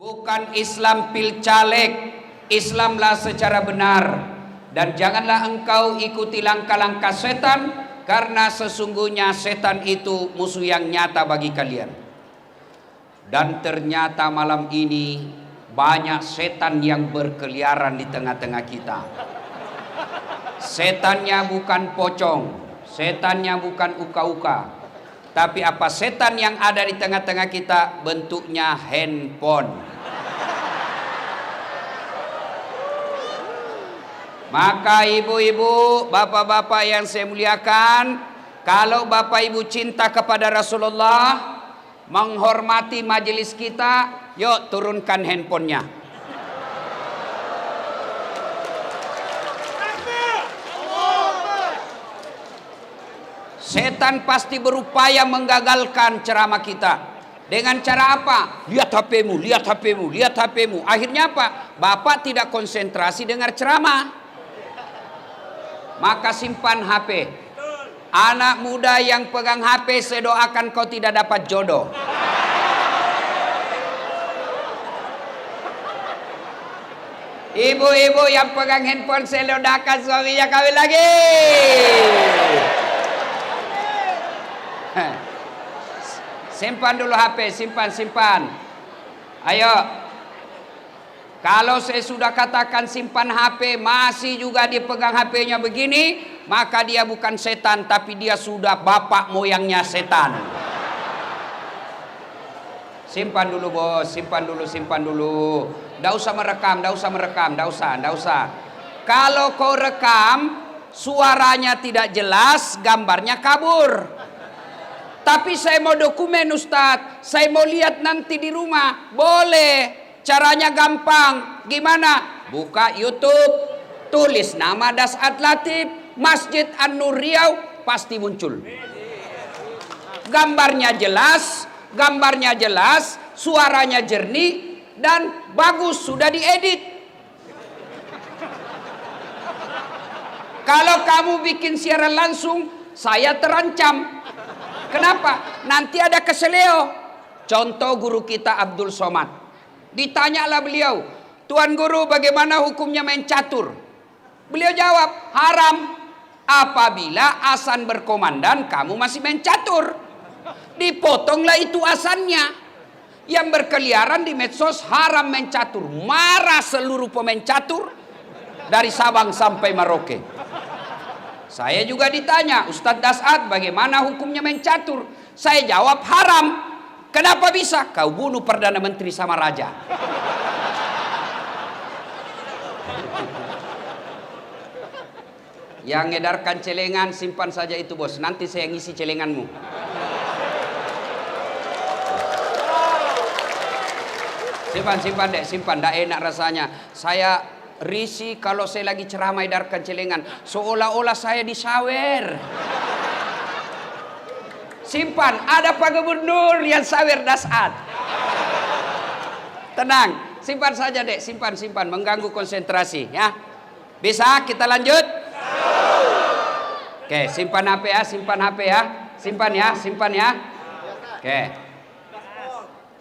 Bukan Islam pil caleg, Islamlah secara benar. Dan janganlah engkau ikuti langkah-langkah setan, karena sesungguhnya setan itu musuh yang nyata bagi kalian. Dan ternyata malam ini banyak setan yang berkeliaran di tengah-tengah kita. Setannya bukan pocong, setannya bukan uka-uka. Tapi apa setan yang ada di tengah-tengah kita? Bentuknya handphone. Maka ibu-ibu, bapak-bapak yang saya muliakan, kalau bapak ibu cinta kepada Rasulullah, menghormati majelis kita, yuk turunkan handphonenya. Setan pasti berupaya menggagalkan ceramah kita. Dengan cara apa? Lihat HP-mu, lihat HP-mu, lihat HP-mu. Akhirnya apa? Bapak tidak konsentrasi dengar ceramah. Maka simpan HP. Anak muda yang pegang HP, saya doakan kau tidak dapat jodoh. Ibu-ibu yang pegang handphone, saya doakan suaminya kawin lagi. Simpan dulu HP, simpan. Ayo. Kalau saya sudah katakan simpan HP, masih juga dipegang HP-nya begini, maka dia bukan setan, tapi dia sudah bapak moyangnya setan. Simpan dulu bos, simpan dulu. Nggak usah merekam. Kalau kau rekam, suaranya tidak jelas, gambarnya kabur. Tapi saya mau dokumen Ustadz, saya mau lihat nanti di rumah. Boleh, caranya gampang. Gimana? Buka YouTube, tulis nama Das'at Latif, Masjid An-Nur Riau, pasti muncul. Gambarnya jelas, suaranya jernih, dan bagus, sudah diedit. Kalau kamu bikin siaran langsung, saya terancam. Kenapa? Nanti ada keseleo. Contoh guru kita Abdul Somad. Ditanyalah beliau, Tuan Guru bagaimana hukumnya main catur? Beliau jawab, haram. Apabila azan berkomandan kamu masih main catur. Dipotonglah itu azannya. Yang berkeliaran di medsos haram main catur. Marah seluruh pemain catur dari Sabang sampai Merauke. Saya juga ditanya, Ustadz Das'at bagaimana hukumnya main catur? Saya jawab haram. Kenapa bisa? Kau bunuh Perdana Menteri sama Raja. Yang ngedarkan celengan simpan saja itu bos. Nanti saya ngisi celenganmu. Simpan dek, simpan. Nggak enak rasanya. Saya risih kalau saya lagi ceramah edarkan celengan, seolah-olah saya disawer. Simpan, ada Pak Gubernur yang sawer Das'at. Tenang, simpan saja dek, simpan, mengganggu konsentrasi ya. Bisa kita lanjut? Oke, simpan HP ya, simpan ya. Oke.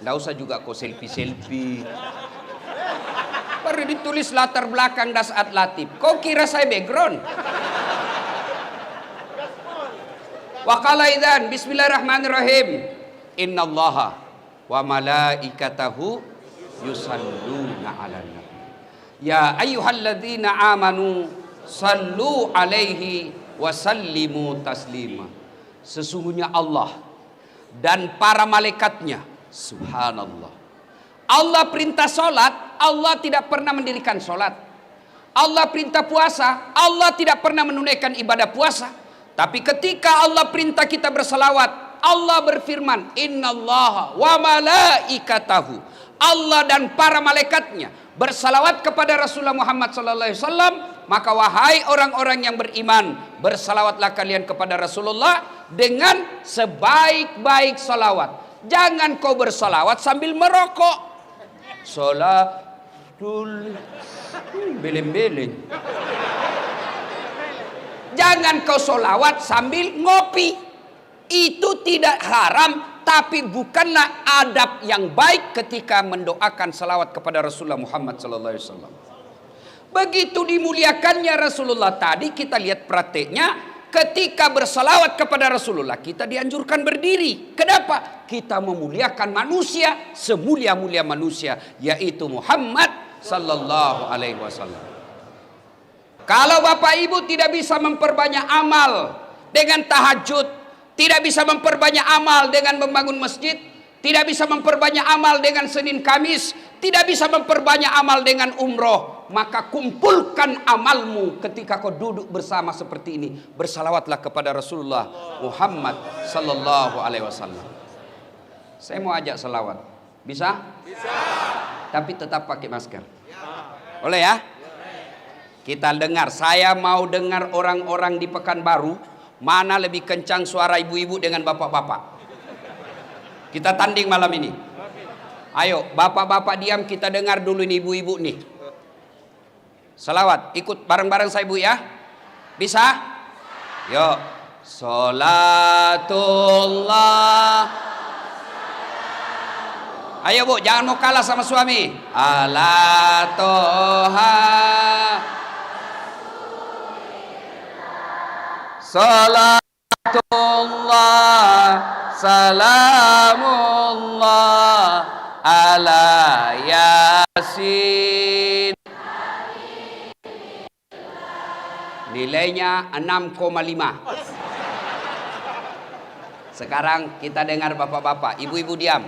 Nggak usah juga kok selfie. Baru ditulis latar belakang Das'at Latif. Kau kira saya background? Wa qala idzan bismillahirrahmanirrahim. Innallaha wa malaikatahu yusalluna 'alan nabi. Ya ayyuhalladzina amanu sallu 'alaihi wa sallimu taslima. Sesungguhnya Allah dan para malaikatnya, subhanallah. Allah perintah solat, Allah tidak pernah mendirikan solat. Allah perintah puasa, Allah tidak pernah menunaikan ibadah puasa. Tapi ketika Allah perintah kita berselawat, Allah berfirman, Innallaha wa malaikatahu. Allah dan para malaikatnya bersalawat kepada Rasulullah Muhammad SAW. Maka wahai orang-orang yang beriman, bersalawatlah kalian kepada Rasulullah dengan sebaik-baik salawat. Jangan kau bersalawat sambil merokok. Salatul beleng-beleng. Jangan kau solawat sambil ngopi. Itu tidak haram, tapi bukanlah adab yang baik ketika mendoakan salawat kepada Rasulullah Muhammad sallallahu alaihi wasallam. Begitu dimuliakannya Rasulullah tadi, kita lihat prakteknya. Ketika bersalawat kepada Rasulullah, kita dianjurkan berdiri. Kenapa? Kita memuliakan manusia semulia-mulia manusia, yaitu Muhammad sallallahu alaihi wasallam. Kalau Bapak Ibu tidak bisa memperbanyak amal dengan tahajud, tidak bisa memperbanyak amal dengan membangun masjid, tidak bisa memperbanyak amal dengan Senin Kamis, tidak bisa memperbanyak amal dengan umroh, maka kumpulkan amalmu ketika kau duduk bersama seperti ini. Bersalawatlah kepada Rasulullah Muhammad sallallahu alaihi wasallam. Saya mau ajak salawat. Bisa? Bisa. Tapi tetap pakai masker. Boleh ya? Kita dengar. Saya mau dengar orang-orang di Pekanbaru mana lebih kencang suara ibu-ibu dengan bapak-bapak. Kita tanding malam ini. Ayo, bapak-bapak diam, kita dengar dulu ini ibu-ibu nih. Salawat, ikut bareng-bareng saya Bu ya. Bisa? Yuk. Salatullah. Ayo Bu, jangan mau kalah sama suami. Ala toha. Salatullah. Salamullah ala Yasin. Nilainya 6,5. Sekarang kita dengar bapak-bapak, ibu-ibu diam.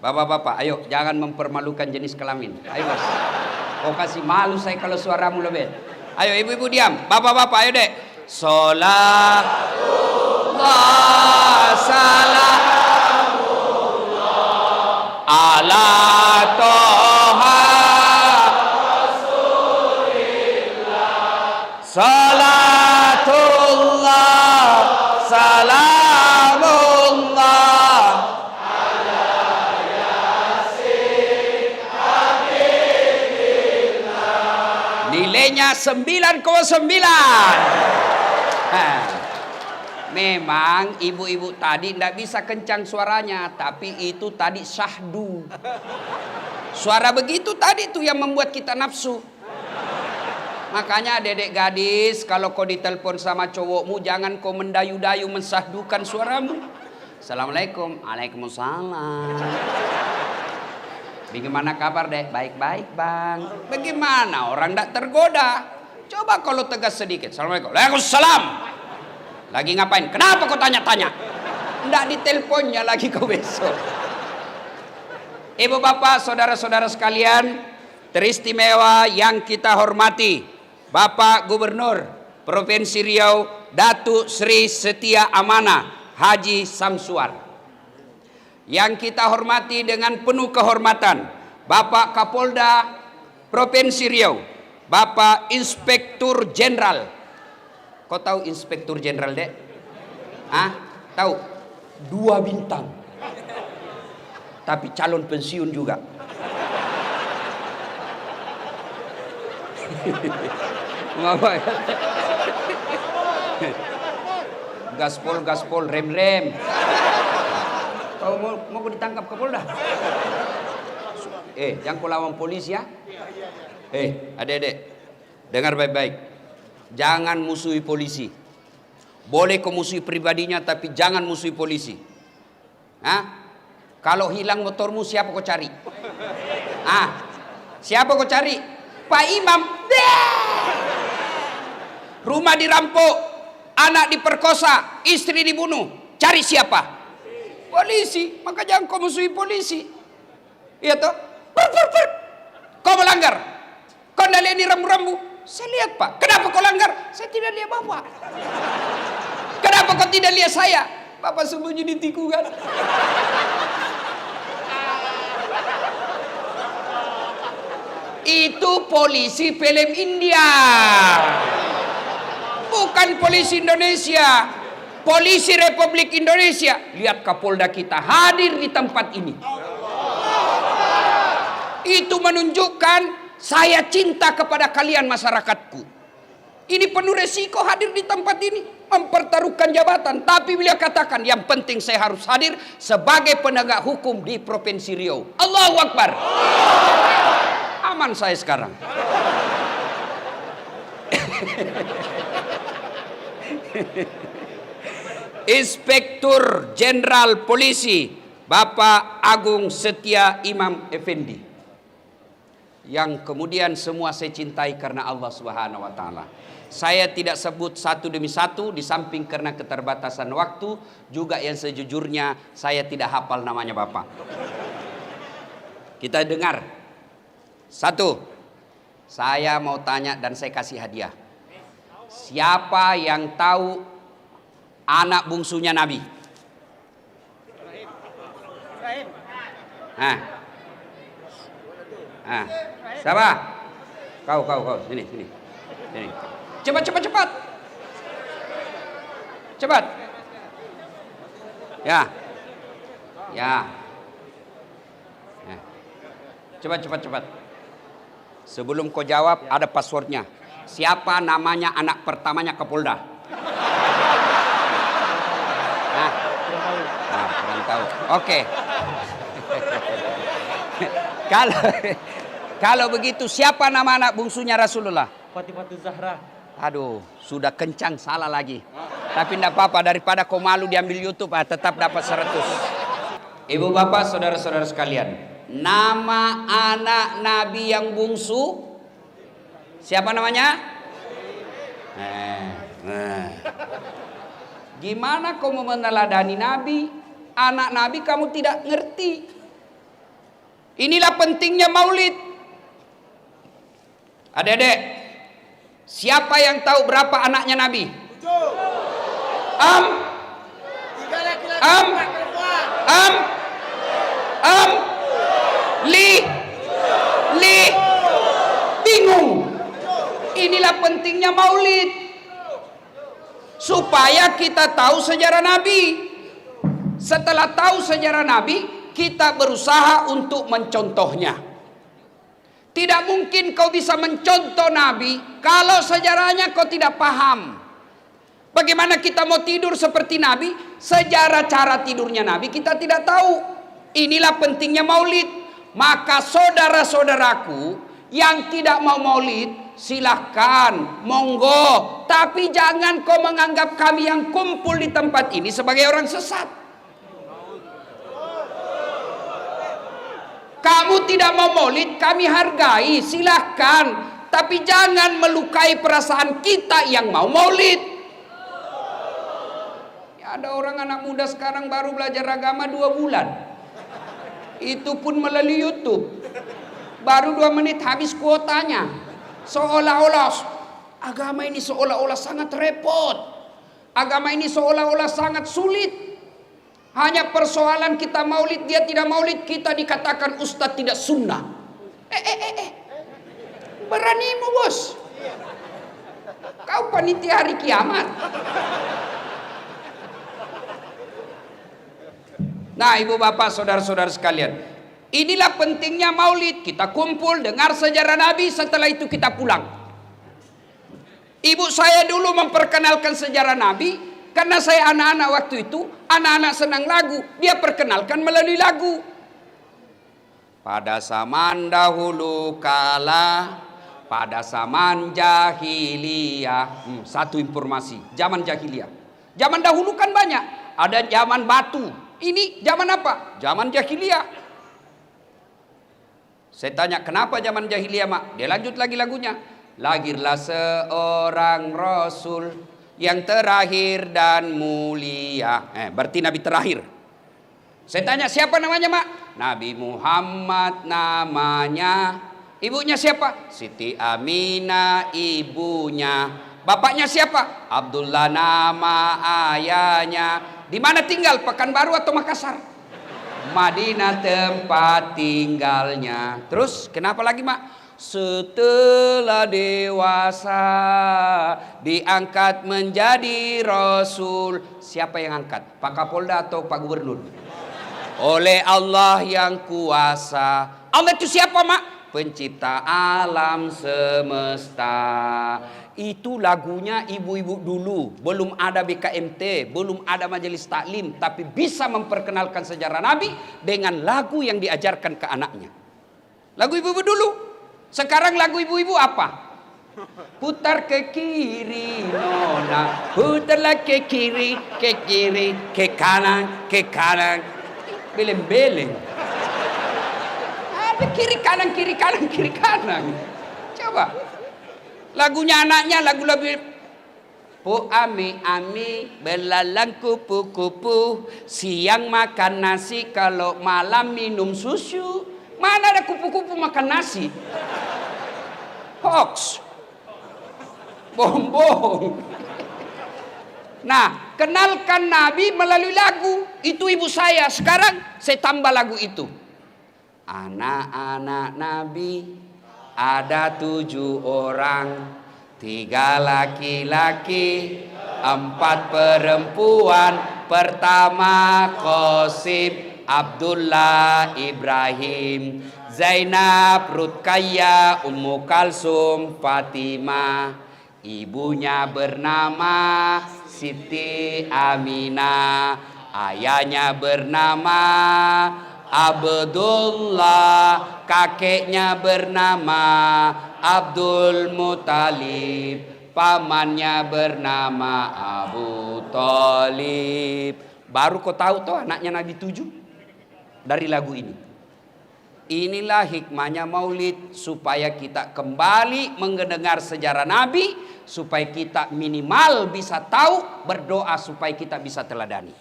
Bapak-bapak, ayo jangan mempermalukan jenis kelamin. Ayo Mas. Oh kasih malu saya kalau suaramu lebih. Ayo ibu-ibu diam. Bapak-bapak ayo dek. Salatullah salamullah ala toha Rasulillah. Salatullah salamullah ala Yasin Habibillah. Nilainya 9,9. Memang ibu-ibu tadi tidak bisa kencang suaranya, tapi itu tadi syahdu. Suara begitu tadi tuh yang membuat kita nafsu. Makanya dedek gadis, kalau kau ditelepon sama cowokmu, jangan kau mendayu-dayu mensahdukan suaramu. Assalamualaikum. Waalaikumsalam. Bagaimana kabar dek? Baik-baik bang. Bagaimana orang tidak tergoda? Coba kalau tegas sedikit. Assalamualaikum. Waalaikumsalam. Lagi ngapain? Kenapa kau tanya-tanya? Nggak diteleponnya lagi kau besok. Ibu bapak, saudara-saudara sekalian, teristimewa yang kita hormati, Bapak Gubernur Provinsi Riau, Datuk Sri Setia Amanah Haji Samsuar. Yang kita hormati dengan penuh kehormatan, Bapak Kapolda Provinsi Riau, Bapak Inspektur Jenderal. Kau tahu Inspektur Jenderal dek? Tahu? 2 bintang. Tapi calon pensiun juga. Ngapa ya? Gaspol, rem. Kau mau ditangkap Kapolda? Jangan kau lawan polisi ya. Adik-adik, dengar baik-baik. Jangan musuhi polisi. Boleh kau musuhi pribadinya, tapi jangan musuhi polisi. Kalau hilang motormu, siapa kau cari? Siapa kau cari? Pak Imam. Rumah dirampok, anak diperkosa, istri dibunuh. Cari siapa? Polisi. Maka jangan kau musuhi polisi. Iya toh? Kau melanggar. Kau tidak lihat di rambu-rambu. Saya lihat Pak. Kenapa kau langgar? Saya tidak lihat Bapak. Kenapa kau tidak lihat saya? Bapak sembunyi di tikungan. Itu polisi film India. Bukan polisi Indonesia. Polisi Republik Indonesia. Lihat Kapolda kita hadir di tempat ini. Itu menunjukkan saya cinta kepada kalian masyarakatku. Ini penuh resiko hadir di tempat ini. mempertaruhkan jabatan. Tapi beliau katakan, yang penting saya harus hadir sebagai penegak hukum di Provinsi Riau. Allahu Akbar. Aman saya sekarang. Inspektur Jenderal Polisi Bapak Agung Setia Imam Effendi, yang kemudian semua saya cintai karena Allah Subhanahu wa taala. Saya tidak sebut satu demi satu, di samping karena keterbatasan waktu, juga yang sejujurnya saya tidak hafal namanya Bapak. Kita dengar. Satu, saya mau tanya dan saya kasih hadiah. Siapa yang tahu anak bungsunya Nabi? Siapa? Kau, sini. Cepat. Ya. Cepat. Sebelum kau jawab, ada passwordnya. Siapa namanya anak pertamanya Kapolda? Kurang tahu. Oke. Kalau begitu, siapa nama anak bungsunya Rasulullah? Fatimah Zahra. Aduh, sudah kencang, salah lagi. Tapi tidak apa-apa, daripada kau malu diambil YouTube, tetap dapat 100. Ibu bapak, saudara-saudara sekalian, nama anak Nabi yang bungsu, siapa namanya? Gimana kau mau meneladani Nabi? Anak Nabi kamu tidak ngerti. Inilah pentingnya maulid. Adik-adik, siapa yang tahu berapa anaknya Nabi? 7. 3 laki-laki, 4 perempuan. Bingung. Inilah pentingnya maulid. Supaya kita tahu sejarah Nabi. Setelah tahu sejarah Nabi, kita berusaha untuk mencontohnya. Tidak mungkin kau bisa mencontoh Nabi kalau sejarahnya kau tidak paham. Bagaimana kita mau tidur seperti Nabi? Sejarah cara tidurnya Nabi kita tidak tahu. Inilah pentingnya maulid. Maka saudara-saudaraku yang tidak mau maulid, silahkan, monggo. Tapi jangan kau menganggap kami yang kumpul di tempat ini sebagai orang sesat. Kamu tidak mau maulid, kami hargai, silahkan. Tapi jangan melukai perasaan kita yang mau maulid. Ya, ada orang anak muda sekarang baru belajar agama 2 bulan. Itu pun melalui YouTube. Baru 2 menit habis kuotanya. Seolah-olah agama ini seolah-olah sangat repot. Agama ini seolah-olah sangat sulit. Hanya persoalan kita maulid, dia tidak maulid, kita dikatakan ustadz tidak sunnah. Beranimu bos. Kau panitia hari kiamat. Nah, ibu bapak, saudara-saudara sekalian, inilah pentingnya maulid. Kita kumpul, dengar sejarah Nabi, setelah itu kita pulang. Ibu saya dulu memperkenalkan sejarah Nabi. Karena saya anak-anak waktu itu, anak-anak senang lagu, dia perkenalkan melalui lagu. Pada zaman dahulu kala, pada zaman jahiliyah. Satu informasi, zaman jahiliyah. Zaman dahulu kan banyak, ada zaman batu. Ini zaman apa? Zaman jahiliyah. Saya tanya, kenapa zaman jahiliyah, Mak? Dia lanjut lagi lagunya. Lahirlah seorang Rasul yang terakhir dan mulia. Berarti Nabi terakhir. Saya tanya, siapa namanya, Mak? Nabi Muhammad namanya. Ibunya siapa? Siti Aminah ibunya. Bapaknya siapa? Abdullah nama ayahnya. Di mana tinggal? Pekanbaru atau Makassar? Madinah tempat tinggalnya. Terus kenapa lagi, Mak? Setelah dewasa diangkat menjadi Rasul. Siapa yang angkat? Pak Kapolda atau Pak Gubernur? Oleh Allah yang kuasa. Allah itu siapa, Mak? Pencipta alam semesta. Itu lagunya ibu-ibu dulu. Belum ada BKMT, belum ada majelis taklim. Tapi bisa memperkenalkan sejarah Nabi dengan lagu yang diajarkan ke anaknya. Lagu ibu-ibu dulu. Sekarang lagu ibu-ibu apa? Putar ke kiri nona, putarlah ke kiri, ke kanan. Beleng-beleng. Ada kiri kanan. Coba. Lagunya anaknya lagu-lagu Po ami belalang kupu-kupu, siang makan nasi, kalau malam minum susu. Mana ada kupu-kupu makan nasi? Hoax. Bohong. Nah, kenalkan Nabi melalui lagu. Itu ibu saya. Sekarang saya tambah lagu itu. Anak-anak Nabi ada 7 orang, 3 laki-laki, 4 perempuan. Pertama Qasim, Abdullah, Ibrahim, Zainab, Ruqayyah, Ummu Kalsum, Fatimah. Ibunya bernama Siti Aminah, ayahnya bernama Abdullah, kakeknya bernama Abdul Muthalib, pamannya bernama Abu Thalib. Baru kau tahu tuh anaknya Nabi 7 dari lagu ini. Inilah hikmahnya maulid, supaya kita kembali mendengar sejarah Nabi, supaya kita minimal bisa tahu, berdoa supaya kita bisa teladani.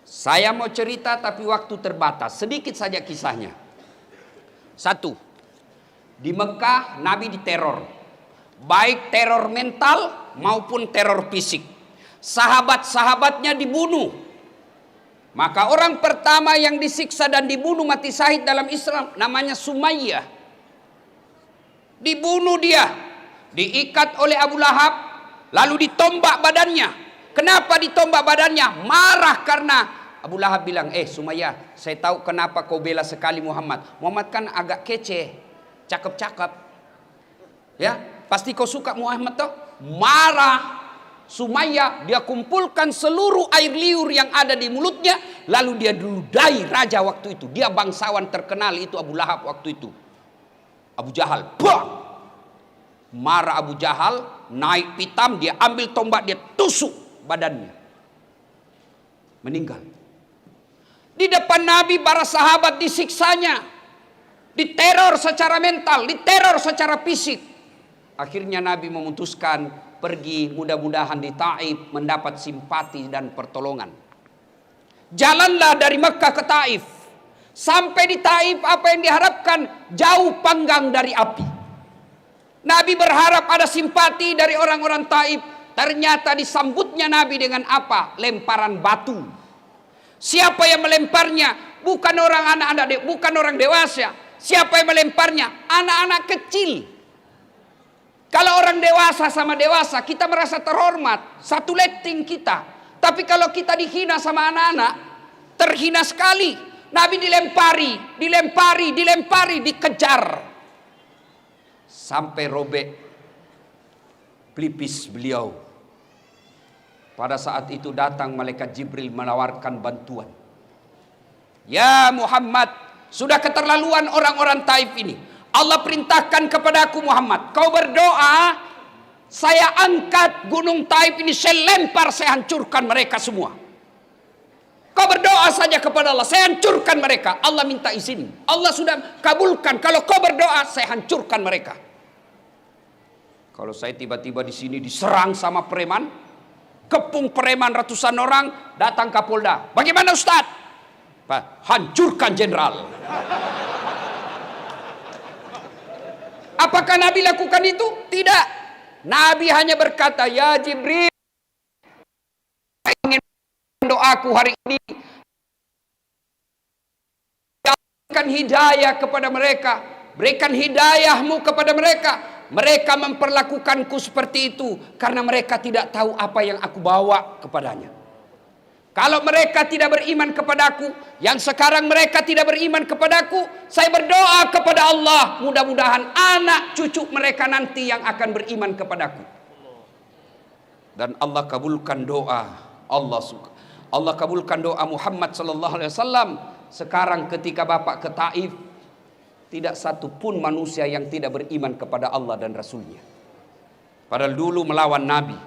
Saya mau cerita tapi waktu terbatas, sedikit saja kisahnya. 1. Di Mekah Nabi diteror, baik teror mental maupun teror fisik. Sahabat-sahabatnya dibunuh. Maka orang pertama yang disiksa dan dibunuh mati syahid dalam Islam namanya Sumayyah. Dibunuh dia, diikat oleh Abu Lahab, lalu ditombak badannya. Kenapa ditombak badannya? Marah karena Abu Lahab bilang, Sumayyah, saya tahu kenapa kau bela sekali Muhammad. Muhammad kan agak kece, cakep-cakep. Ya, pasti kau suka Muhammad toh? Marah Sumayyah, dia kumpulkan seluruh air liur yang ada di mulutnya, lalu dia diludai raja waktu itu. Dia bangsawan terkenal itu Abu Lahab waktu itu. Abu Jahal, bang! Marah Abu Jahal, naik pitam, dia ambil tombak, dia tusuk badannya. Meninggal. Di depan Nabi para sahabat disiksanya, diteror secara mental, diteror secara fisik. Akhirnya Nabi memutuskan pergi, mudah-mudahan di Taif mendapat simpati dan pertolongan. Jalanlah dari Mekah ke Taif. Sampai di Taif apa yang diharapkan? Jauh panggang dari api. Nabi berharap ada simpati dari orang-orang Taif. Ternyata disambutnya Nabi dengan apa? Lemparan batu. Siapa yang melemparnya? Bukan orang anak-anak, bukan orang dewasa. Siapa yang melemparnya? Anak-anak kecil. Kalau orang dewasa sama dewasa, kita merasa terhormat. Satu letting kita. Tapi kalau kita dihina sama anak-anak, terhina sekali. Nabi dilempari, dikejar. Sampai robek pelipis beliau. Pada saat itu datang malaikat Jibril menawarkan bantuan. Ya Muhammad, sudah keterlaluan orang-orang Taif ini. Allah perintahkan kepadaku Muhammad, kau berdoa, saya angkat gunung Taif ini, saya lempar, saya hancurkan mereka semua. Kau berdoa saja kepada Allah, saya hancurkan mereka. Allah minta izin, Allah sudah kabulkan. Kalau kau berdoa, saya hancurkan mereka. Kalau saya tiba-tiba di sini diserang sama preman, kepung preman ratusan orang, datang Kapolda. Bagaimana Ustaz? Hancurkan jenderal. Apakah Nabi lakukan itu? Tidak. Nabi hanya berkata, ya Jibril, ingin doaku hari ini, berikan hidayah kepada mereka, berikan hidayahmu kepada mereka. Mereka memperlakukanku seperti itu karena mereka tidak tahu apa yang aku bawa kepadanya. Kalau mereka tidak beriman kepadaku, yang sekarang mereka tidak beriman kepadaku, saya berdoa kepada Allah, mudah-mudahan anak cucu mereka nanti yang akan beriman kepadaku. Dan Allah kabulkan doa. Allah kabulkan doa Muhammad sallallahu alaihi wasallam. Sekarang ketika Bapak ke Taif, tidak satu pun manusia yang tidak beriman kepada Allah dan Rasulnya. Padahal dulu melawan Nabi.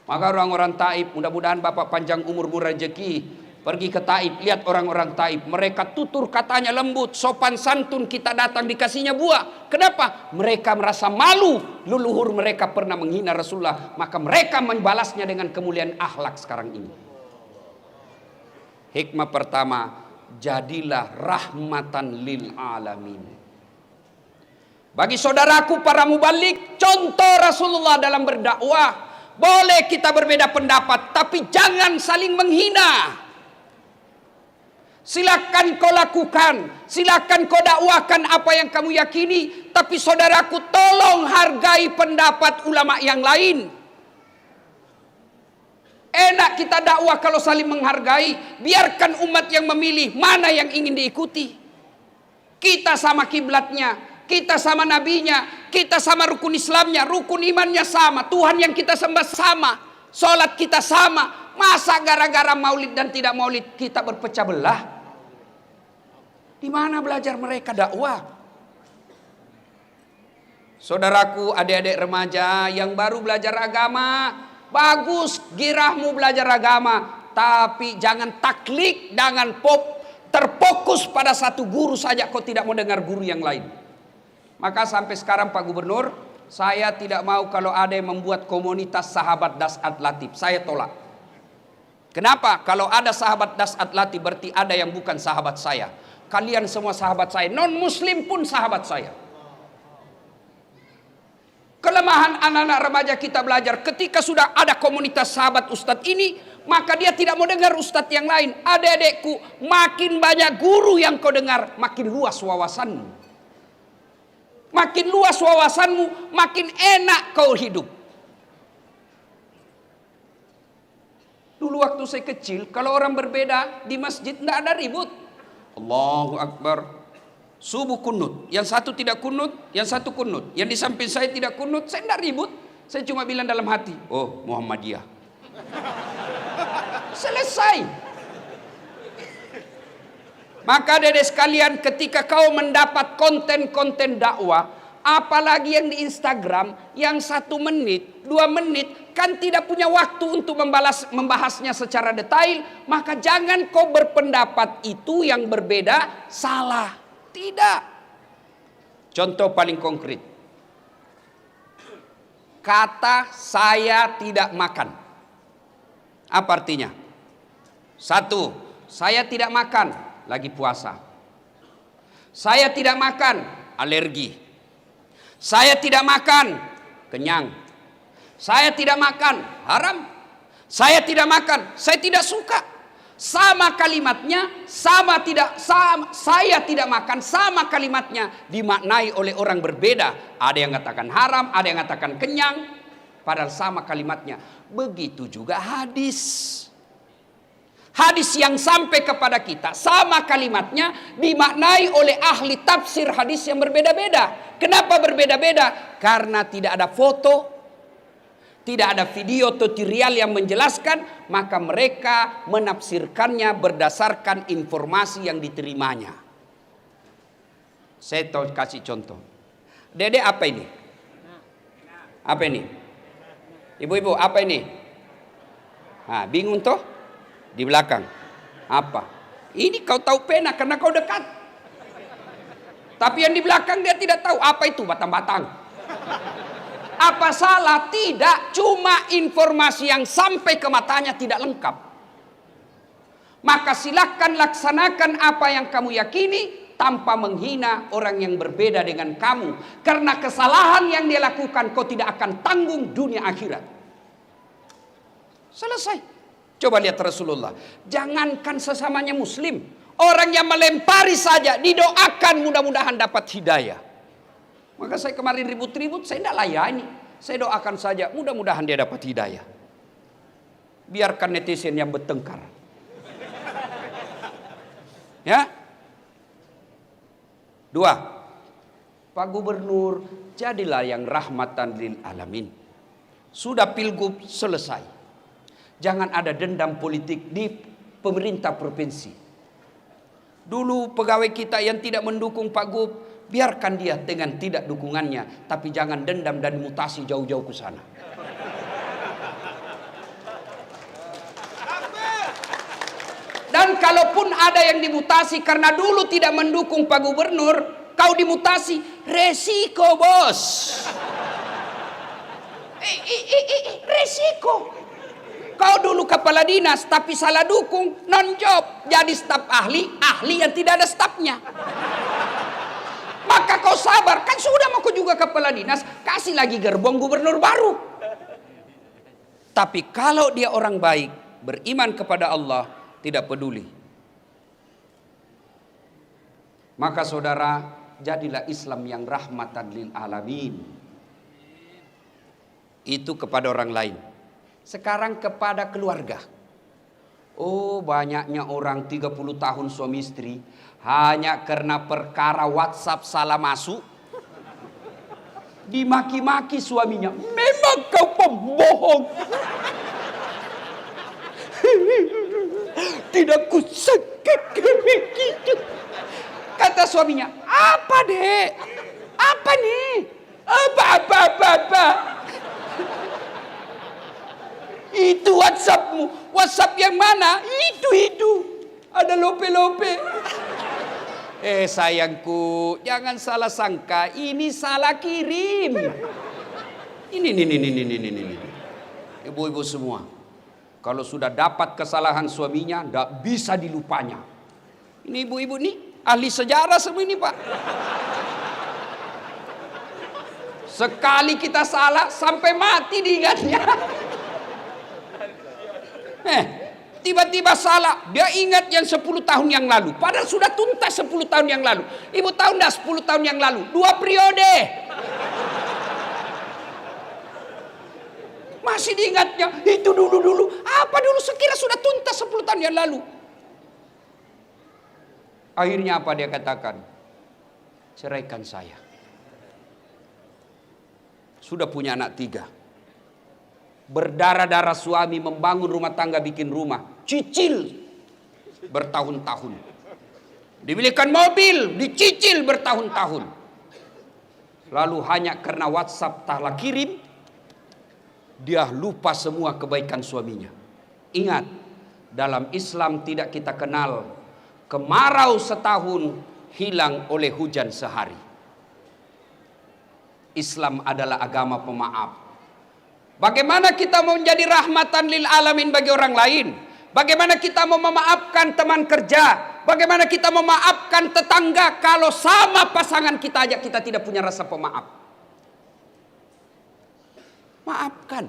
Maka orang-orang Taif, mudah-mudahan Bapak panjang umur rezeki, pergi ke Taif, lihat orang-orang Taif, mereka tutur katanya lembut, sopan santun, kita datang dikasihnya buah. Kenapa? Mereka merasa malu, leluhur mereka pernah menghina Rasulullah, maka mereka membalasnya dengan kemuliaan akhlak sekarang ini. Hikmah pertama, jadilah rahmatan lil alamin. Bagi saudaraku para mubalik, contoh Rasulullah dalam berdakwah. Boleh kita berbeda pendapat, tapi jangan saling menghina. Silakan kau lakukan, silakan kau dakwahkan apa yang kamu yakini, tapi saudaraku tolong hargai pendapat ulama yang lain. Enak kita dakwah kalau saling menghargai. Biarkan umat yang memilih mana yang ingin diikuti. Kita sama kiblatnya, kita sama nabinya, kita sama rukun Islamnya, rukun imannya sama, Tuhan yang kita sembah sama, sholat kita sama. Masa gara-gara maulid dan tidak maulid kita berpecah belah? Di mana belajar mereka dakwah? Saudaraku, adik-adik remaja yang baru belajar agama, bagus girahmu belajar agama, tapi jangan taklid, jangan terfokus pada satu guru saja, kau tidak mau dengar guru yang lain. Maka sampai sekarang Pak Gubernur, saya tidak mau kalau ada yang membuat komunitas sahabat Dasat Latif, saya tolak. Kenapa? Kalau ada sahabat Dasat Latif berarti ada yang bukan sahabat saya. Kalian semua sahabat saya, non muslim pun sahabat saya. Kelemahan anak-anak remaja kita belajar, ketika sudah ada komunitas sahabat ustadz ini, maka dia tidak mau dengar ustadz yang lain. Adik-adikku, makin banyak guru yang kau dengar, makin luas wawasanmu. Makin luas wawasanmu, makin enak kau hidup. Dulu waktu saya kecil, kalau orang berbeda di masjid tidak ada ribut. Allahu Akbar. Subuh kunut, yang satu tidak kunut, yang satu kunut. Yang di samping saya tidak kunut, saya tidak ribut. Saya cuma bilang dalam hati, oh Muhammadiyah. Selesai. Maka adik sekalian, ketika kau mendapat konten-konten dakwah, apalagi yang di Instagram, yang 1 menit, 2 menit, kan tidak punya waktu untuk membahasnya secara detail, maka jangan kau berpendapat itu yang berbeda salah. Tidak. Contoh paling konkret. Kata saya tidak makan. Apa artinya? 1, saya tidak makan, lagi puasa. Saya tidak makan, alergi. Saya tidak makan, kenyang. Saya tidak makan, haram. Saya tidak makan, saya tidak suka. Sama kalimatnya, saya tidak makan, sama kalimatnya dimaknai oleh orang berbeda. Ada yang katakan haram, ada yang katakan kenyang, padahal sama kalimatnya. Begitu juga hadis. Hadis yang sampai kepada kita sama kalimatnya dimaknai oleh ahli tafsir hadis yang berbeda-beda. Kenapa berbeda-beda? Karena tidak ada foto, tidak ada video tutorial yang menjelaskan, maka mereka menafsirkannya berdasarkan informasi yang diterimanya. Saya kasih contoh. Dede, apa ini? Apa ini? Ibu-ibu, apa ini? Nah, bingung toh? Di belakang. Apa? Ini kau tahu pena karena kau dekat. Tapi yang di belakang dia tidak tahu. Apa itu batang-batang? Apa salah? Tidak. Cuma informasi yang sampai ke matanya tidak lengkap. Maka silakan laksanakan apa yang kamu yakini tanpa menghina orang yang berbeda dengan kamu. Karena kesalahan yang dia lakukan kau tidak akan tanggung dunia akhirat. Selesai. Coba lihat Rasulullah. Jangankan sesamanya muslim, orang yang melempari saja didoakan mudah-mudahan dapat hidayah. Maka saya kemarin ribut-ribut, saya tidak layani. Saya doakan saja mudah-mudahan dia dapat hidayah. Biarkan netizen yang bertengkar. Ya. 2. Pak Gubernur, jadilah yang rahmatan lil alamin. Sudah pilgub selesai. Jangan ada dendam politik di pemerintah provinsi. Dulu pegawai kita yang tidak mendukung Pak Gub, biarkan dia dengan tidak dukungannya, tapi jangan dendam dan mutasi jauh-jauh ke sana. Dan kalaupun ada yang dimutasi karena dulu tidak mendukung Pak Gubernur, kau dimutasi, resiko bos. Resiko. Kau dulu kepala dinas tapi salah dukung, non job, jadi staf ahli yang tidak ada stafnya. Maka kau sabar, kan sudah mau kau juga kepala dinas, kasih lagi gerbong gubernur baru. Tapi kalau dia orang baik, beriman kepada Allah, tidak peduli. Maka saudara, jadilah Islam yang rahmatan lil alamin. Itu kepada orang lain. Sekarang kepada keluarga. Oh, banyaknya orang 30 tahun suami istri hanya karena perkara WhatsApp salah masuk dimaki-maki suaminya. Memang kau pembohong. Tidak kusangka begitu. Kata suaminya, apa dek? Apa nih? Apa. Itu WhatsAppmu. WhatsApp yang mana? Itu. Ada lope-lope. Sayangku, jangan salah sangka. Ini salah kirim. Ini. Ibu-ibu semua. Kalau sudah dapat kesalahan suaminya, tidak bisa dilupanya. Ini ibu-ibu nih, ahli sejarah semua ini Pak. Sekali kita salah, sampai mati diingatnya. Tiba-tiba salah, dia ingat yang 10 tahun yang lalu. Padahal sudah tuntas 10 tahun yang lalu. Ibu tahu enggak 10 tahun yang lalu? 2 periode. Masih diingatnya, itu dulu. Apa dulu sekira sudah tuntas 10 tahun yang lalu. Akhirnya apa dia katakan? Ceraikan saya. Sudah punya anak 3. Berdarah-darah suami membangun rumah tangga, bikin rumah. Cicil bertahun-tahun. Dibelikan mobil, dicicil bertahun-tahun. Lalu hanya karena WhatsApp tak kirim, dia lupa semua kebaikan suaminya. Ingat, dalam Islam tidak kita kenal kemarau setahun hilang oleh hujan sehari. Islam adalah agama pemaaf. Bagaimana kita mau menjadi rahmatan lil alamin bagi orang lain? Bagaimana kita mau memaafkan teman kerja? Bagaimana kita memaafkan tetangga kalau sama pasangan kita aja kita tidak punya rasa pemaaf? Maafkan.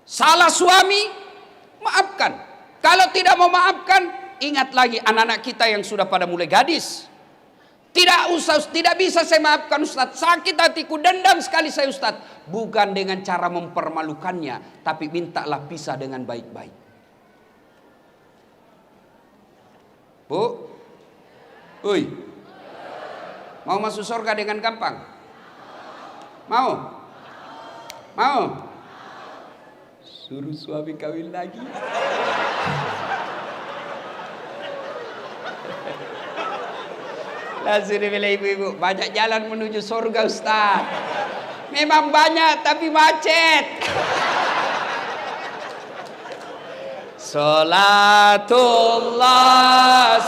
Salah suami, maafkan. Kalau tidak mau maafkan, ingat lagi anak-anak kita yang sudah pada mulai gadis. Tidak bisa saya maafkan Ustaz. Sakit hatiku, dendam sekali saya Ustaz. Bukan dengan cara mempermalukannya, tapi mintalah pisah dengan baik-baik. Bu, Uy, mau masuk surga dengan gampang? Mau? Suruh suami kawin lagi. Langsung dibilang ibu-ibu, banyak jalan menuju surga Ustaz. Memang banyak tapi macet. Salatullah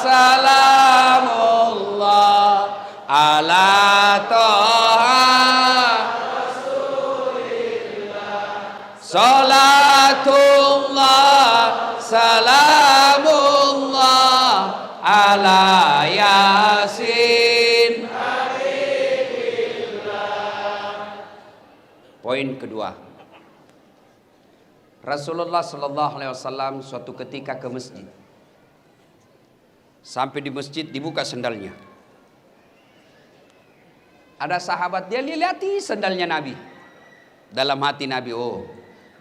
salamullah ala toha Rasulillah. Salatullah salamullah ala yasin. Poin kedua, Rasulullah Sallallahu Alaihi Wasallam suatu ketika ke masjid. Sampai di masjid dibuka sendalnya. Ada sahabat, dia lihati sendalnya Nabi. Dalam hati Nabi, oh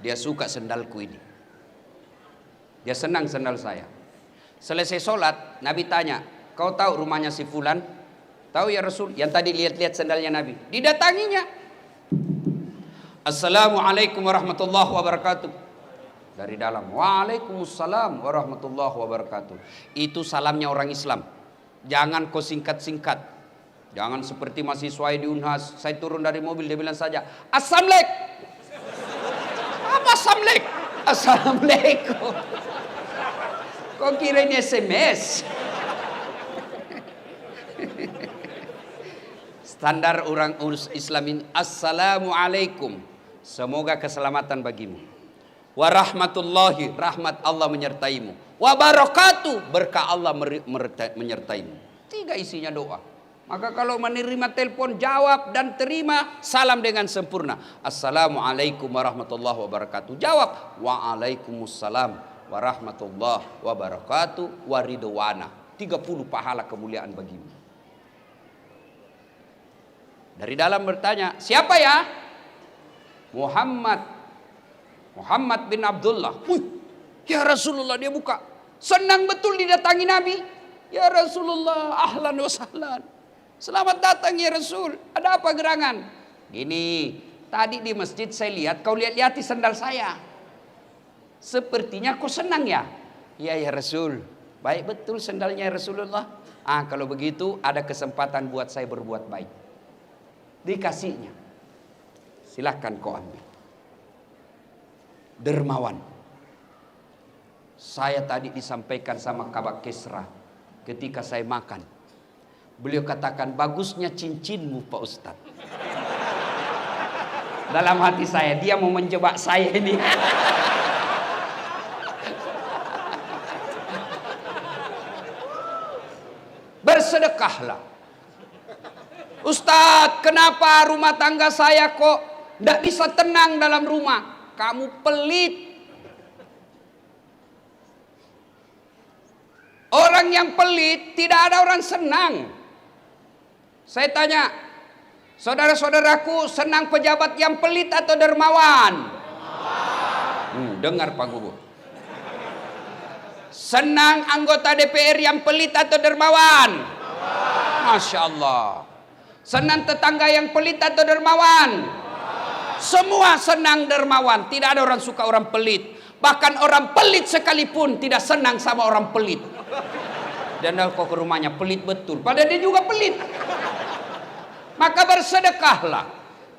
dia suka sendalku ini. Dia senang sendal saya. Selesai sholat, Nabi tanya, kau tahu rumahnya si fulan? Tahu ya Rasul, yang tadi lihat-lihat sandalnya Nabi. Didatanginya. Assalamualaikum warahmatullahi wabarakatuh. Dari dalam, waalaikumsalam warahmatullahi wabarakatuh. Itu salamnya orang Islam. Jangan kau singkat-singkat. Jangan seperti mahasiswa di Unhas. Saya turun dari mobil, dia bilang saja, Assalamualaikum. Apa Assalamualaikum? Assalamualaikum. Kau kira ini SMS? Standar orang Islam ini, Assalamualaikum. Semoga keselamatan bagimu. Warahmatullahi, rahmat Allah menyertaimu. Wabarakatuh, berkah Allah menyertaimu. 3 isinya doa. Maka kalau menerima telepon, jawab dan terima salam dengan sempurna. Assalamualaikum warahmatullahi wabarakatuh. Jawab, waalaikumsalam warahmatullahi wabarakatuh waridwana. 30 pahala kemuliaan bagimu. Dari dalam bertanya, siapa ya? Muhammad bin Abdullah. Ya Rasulullah, dia buka. Senang betul didatangi Nabi. Ya Rasulullah, ahlan wa sahlan. Selamat datang ya Rasul. Ada apa gerangan? Gini, tadi di masjid saya lihat kau lihat-lihati sandal saya. Sepertinya kau senang ya? Iya ya Rasul. Baik betul sandalnya ya Rasulullah. Kalau begitu ada kesempatan buat saya berbuat baik. Dikasihnya. Silahkan kau ambil. Dermawan. Saya tadi disampaikan sama Kabak Kesra ketika saya makan. Beliau katakan, bagusnya cincinmu Pak Ustadz. Dalam hati saya, dia mau menjebak saya ini. Bersedekahlah. Ustadz, kenapa rumah tangga saya kok tidak bisa tenang dalam rumah? Kamu pelit. Orang yang pelit, tidak ada orang senang. Saya tanya, saudara-saudaraku, senang pejabat yang pelit atau dermawan? Dengar Pak Gubernur. Senang anggota DPR yang pelit atau dermawan? Masya Allah. Senang tetangga yang pelit atau dermawan? Semua senang dermawan. Tidak ada orang suka orang pelit. Bahkan orang pelit sekalipun tidak senang sama orang pelit. Dan kok ke rumahnya pelit betul, padahal dia juga pelit. Maka bersedekahlah.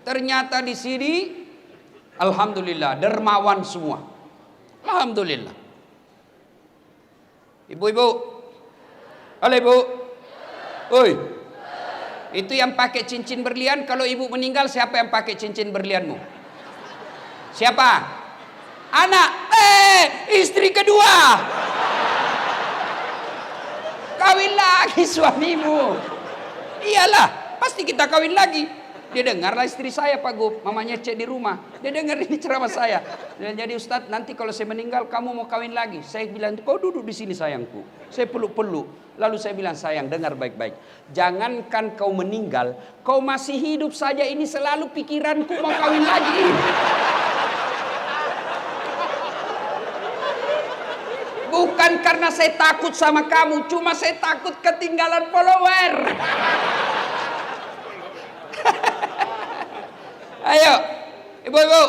Ternyata di sini, alhamdulillah, dermawan semua. Alhamdulillah. Ibu-ibu, halo ibu, oi, itu yang pakai cincin berlian. Kalau ibu meninggal, siapa yang pakai cincin berlianmu? Siapa? Anak. Istri kedua. Kawin lagi suamimu. Iyalah, pasti kita kawin lagi. Dia dengarlah istri saya Pak Gub, mamanya cek di rumah. Dia dengar ini ceramah saya. Dan jadi Ustadz, nanti kalau saya meninggal kamu mau kawin lagi. Saya bilang, kau duduk di sini sayangku. Saya peluk-peluk. Lalu saya bilang, sayang dengar baik-baik. Jangankan kau meninggal, kau masih hidup saja ini selalu pikiranku mau kawin lagi. Bukan karena saya takut sama kamu, cuma saya takut ketinggalan follower. Ayo, ibu-ibu,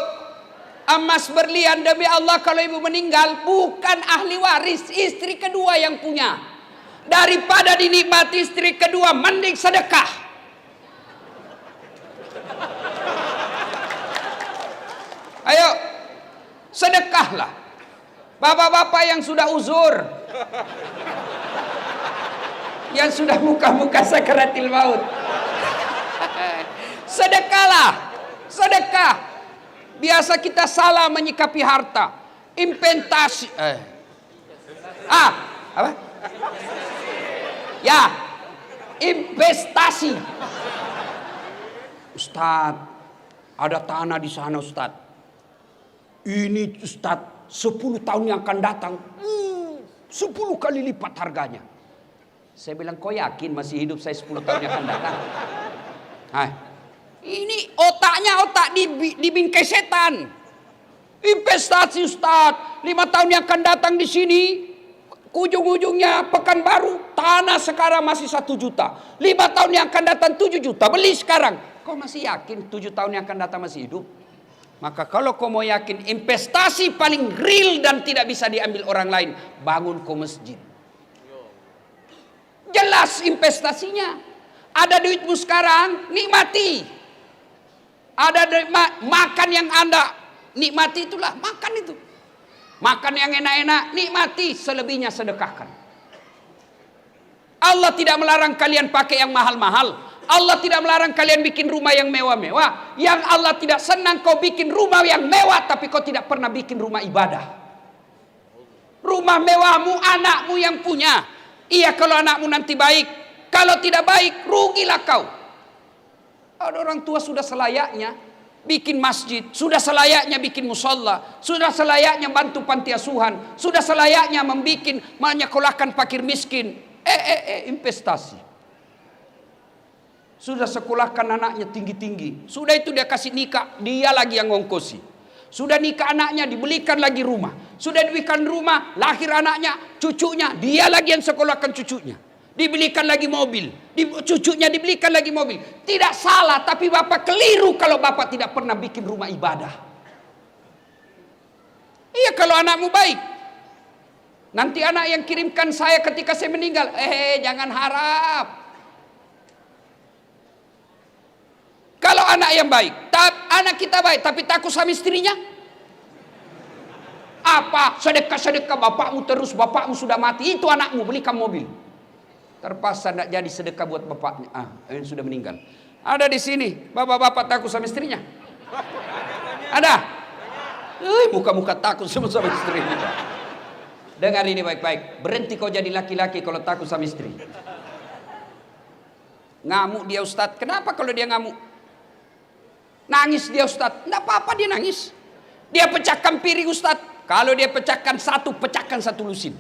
emas berlian demi Allah kalau ibu meninggal bukan ahli waris, istri kedua yang punya. Daripada dinikmati istri kedua, mending sedekah. Ayo, sedekahlah. Bapak-bapak yang sudah uzur, yang sudah muka-muka sakaratil maut, sedekahlah. Sedekah. Biasa kita salah menyikapi harta. Investasi. Apa? Ya, investasi. Ustadz, ada tanah di sana Ustadz. Ini Ustadz, 10 tahun yang akan datang 10 kali lipat harganya. Saya bilang, kau yakin masih hidup saya 10 tahun yang akan datang? Ini otaknya otak dibingkai setan. Investasi Ustaz, 5 tahun yang akan datang di sini Ujung-ujungnya Pekanbaru, tanah sekarang masih 1 juta. 5 tahun yang akan datang 7 juta. Beli sekarang. Kau masih yakin 7 tahun yang akan datang masih hidup? Maka kalau kau mau yakin investasi paling real dan tidak bisa diambil orang lain, bangun kau masjid. Jelas investasinya. Ada duitmu sekarang, nikmati. Ada makan yang Anda nikmati, itulah makan itu. Makan yang enak-enak, nikmati, selebihnya sedekahkan. Allah tidak melarang kalian pakai yang mahal-mahal. Allah tidak melarang kalian bikin rumah yang mewah-mewah. Yang Allah tidak senang kau bikin rumah yang mewah, tapi kau tidak pernah bikin rumah ibadah. Rumah mewahmu anakmu yang punya. Iya kalau anakmu nanti baik. Kalau tidak baik, rugilah kau. Ada orang tua sudah selayaknya bikin masjid, sudah selayaknya bikin musola, sudah selayaknya bantu panti asuhan, sudah selayaknya menyekolahkan fakir miskin. Investasi. Sudah sekolahkan anaknya tinggi-tinggi. Sudah itu dia kasih nikah, dia lagi yang ngongkosi. Sudah nikah anaknya, dibelikan lagi rumah. Sudah dibelikan rumah, lahir anaknya, cucunya, dia lagi yang sekolahkan cucunya. Dibelikan lagi mobil, cucunya dibelikan lagi mobil. Tidak salah, tapi bapak keliru kalau bapak tidak pernah bikin rumah ibadah. Iya kalau anakmu baik. Nanti anak yang kirimkan saya ketika saya meninggal, jangan harap. Kalau anak yang baik, anak kita baik, tapi takut sama istrinya. Apa? Sedekah-sedekah bapakmu terus, bapakmu sudah mati, itu anakmu belikan mobil. Terpaksa tidak jadi sedekah buat bapaknya. Yang sudah meninggal. Ada di sini. Bapak-bapak takut sama istrinya? Ada? Muka-muka takut sama istrinya. Dengar ini baik-baik. Berhenti kau jadi laki-laki kalau takut sama istri. Ngamuk dia Ustadz. Kenapa kalau dia ngamuk? Nangis dia Ustadz. Tidak apa-apa dia nangis. Dia pecahkan piring Ustadz. Kalau dia pecahkan satu lusin.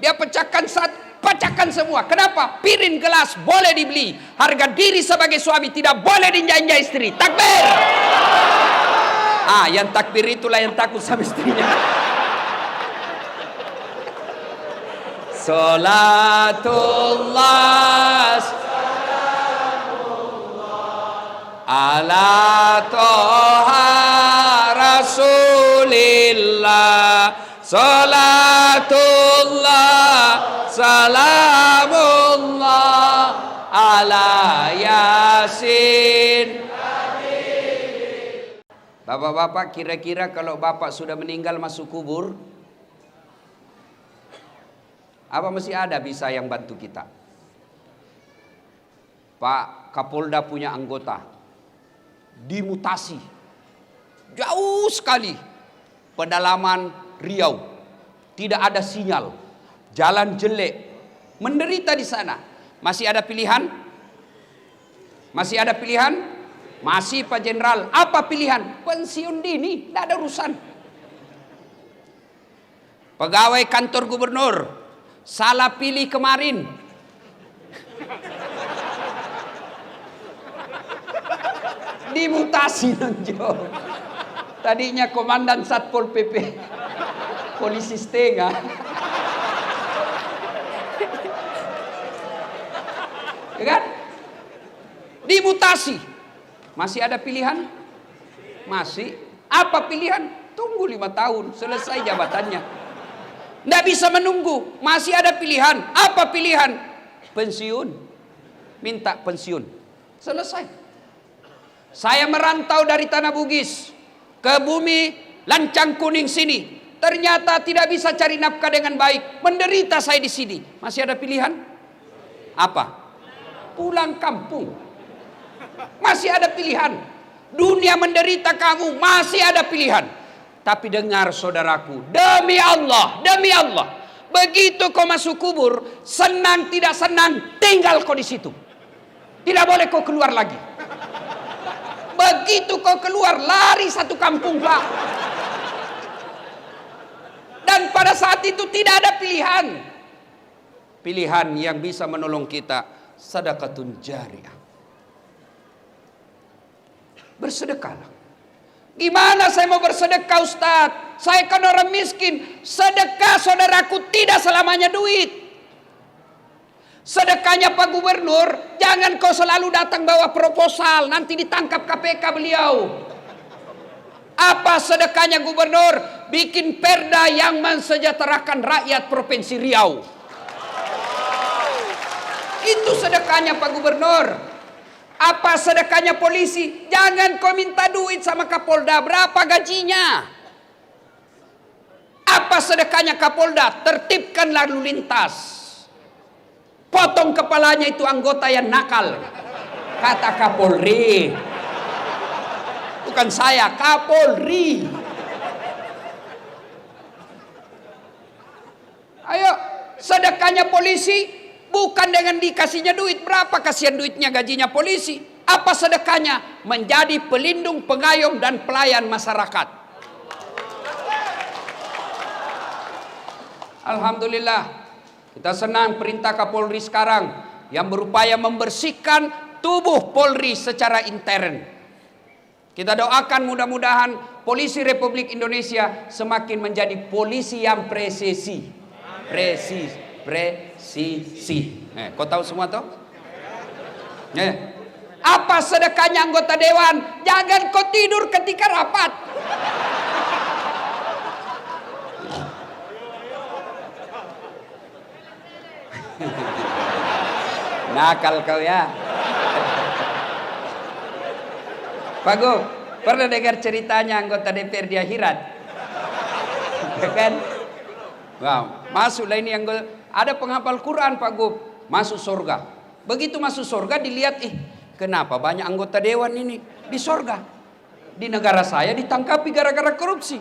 Dia pecahkan semua. Kenapa? Piring gelas boleh dibeli. Harga diri sebagai suami tidak boleh diinjak-injak istri. Takbir. Yang takbir itulah yang takut sama istrinya. Salatullah ala toha rasulillah. Salatullah salamullah ala yasin. Bapak-bapak, kira-kira kalau bapak sudah meninggal masuk kubur, apa masih ada bisa yang bantu kita? Pak Kapolda punya anggota dimutasi jauh sekali, pedalaman Riau, tidak ada sinyal, jalan jelek, menderita di sana. Masih ada pilihan? Masih ada pilihan? Masih Pak Jenderal. Apa pilihan? Pensiun dini, tidak ada urusan. Pegawai kantor gubernur salah pilih kemarin. Dimutasi nonjol. Tadinya komandan Satpol PP, polisi setengah. Ya kan? Dimutasi. Masih ada pilihan? Masih. Apa pilihan? Tunggu 5 tahun, selesai jabatannya. Tidak bisa menunggu. Masih ada pilihan. Apa pilihan? Pensiun. Minta pensiun. Selesai. Saya merantau dari Tanah Bugis ke bumi Lancang Kuning sini. Ternyata tidak bisa cari nafkah dengan baik. Menderita saya di sini. Masih ada pilihan? Apa? Pulang kampung. Masih ada pilihan. Dunia menderita kamu, masih ada pilihan. Tapi dengar saudaraku, demi Allah, begitu kau masuk kubur, senang tidak senang, tinggal kau di situ. Tidak boleh kau keluar lagi. Begitu kau keluar, lari satu kampung, Pak. Dan pada saat itu tidak ada pilihan. Pilihan yang bisa menolong kita, sedekatun jariyah. Bersedekahlah. Gimana saya mau bersedekah Ustadz? Saya kan orang miskin. Sedekah saudaraku tidak selamanya duit. Sedekahnya Pak Gubernur, jangan kau selalu datang bawa proposal, nanti ditangkap KPK beliau. Apa sedekahnya Gubernur? Bikin perda yang mensejahterakan rakyat Provinsi Riau. Itu sedekahnya Pak Gubernur. Apa sedekahnya polisi? Jangan kau minta duit sama Kapolda, berapa gajinya? Apa sedekahnya Kapolda? Tertibkan lalu lintas. Potong kepalanya itu anggota yang nakal. Kata Kapolri. Bukan saya, Kapolri. Ayo, sedekahnya polisi bukan dengan dikasihnya duit. Berapa kasihan duitnya gajinya polisi? Apa sedekahnya? Menjadi pelindung, pengayom dan pelayan masyarakat. Alhamdulillah, kita senang perintah Kapolri sekarang yang berupaya membersihkan tubuh Polri secara intern. Kita doakan mudah-mudahan polisi Republik Indonesia semakin menjadi polisi yang presisi. Presisi. Kau tahu semua toh? Apa sedekahnya anggota dewan? Jangan kau tidur ketika rapat. Nakal kau ya. Pak Gu, pernah dengar ceritanya anggota DPR di akhirat? Kan? Wow, masuklah ini anggota. Ada penghafal Quran Pak Gu, masuk surga. Begitu masuk surga dilihat, kenapa banyak anggota dewan ini di surga? Di negara saya ditangkapi gara-gara korupsi.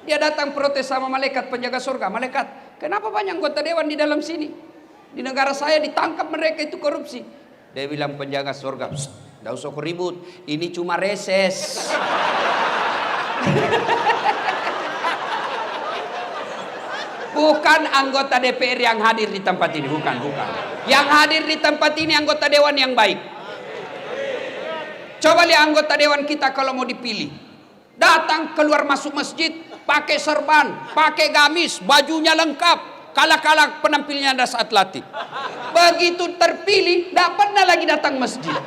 Dia datang protes sama malaikat penjaga surga. Malaikat, kenapa banyak anggota dewan di dalam sini? Di negara saya ditangkap mereka itu korupsi. Dia bilang penjaga surga, tidak usah ribut, ini cuma reses. Bukan anggota DPR yang hadir di tempat ini, bukan. Yang hadir di tempat ini anggota dewan yang baik. Coba lihat anggota dewan kita kalau mau dipilih. Datang keluar masuk masjid, pakai serban, pakai gamis, bajunya lengkap. Kala-kala penampilnya ada saat latih. Begitu terpilih, tidak pernah lagi datang masjid.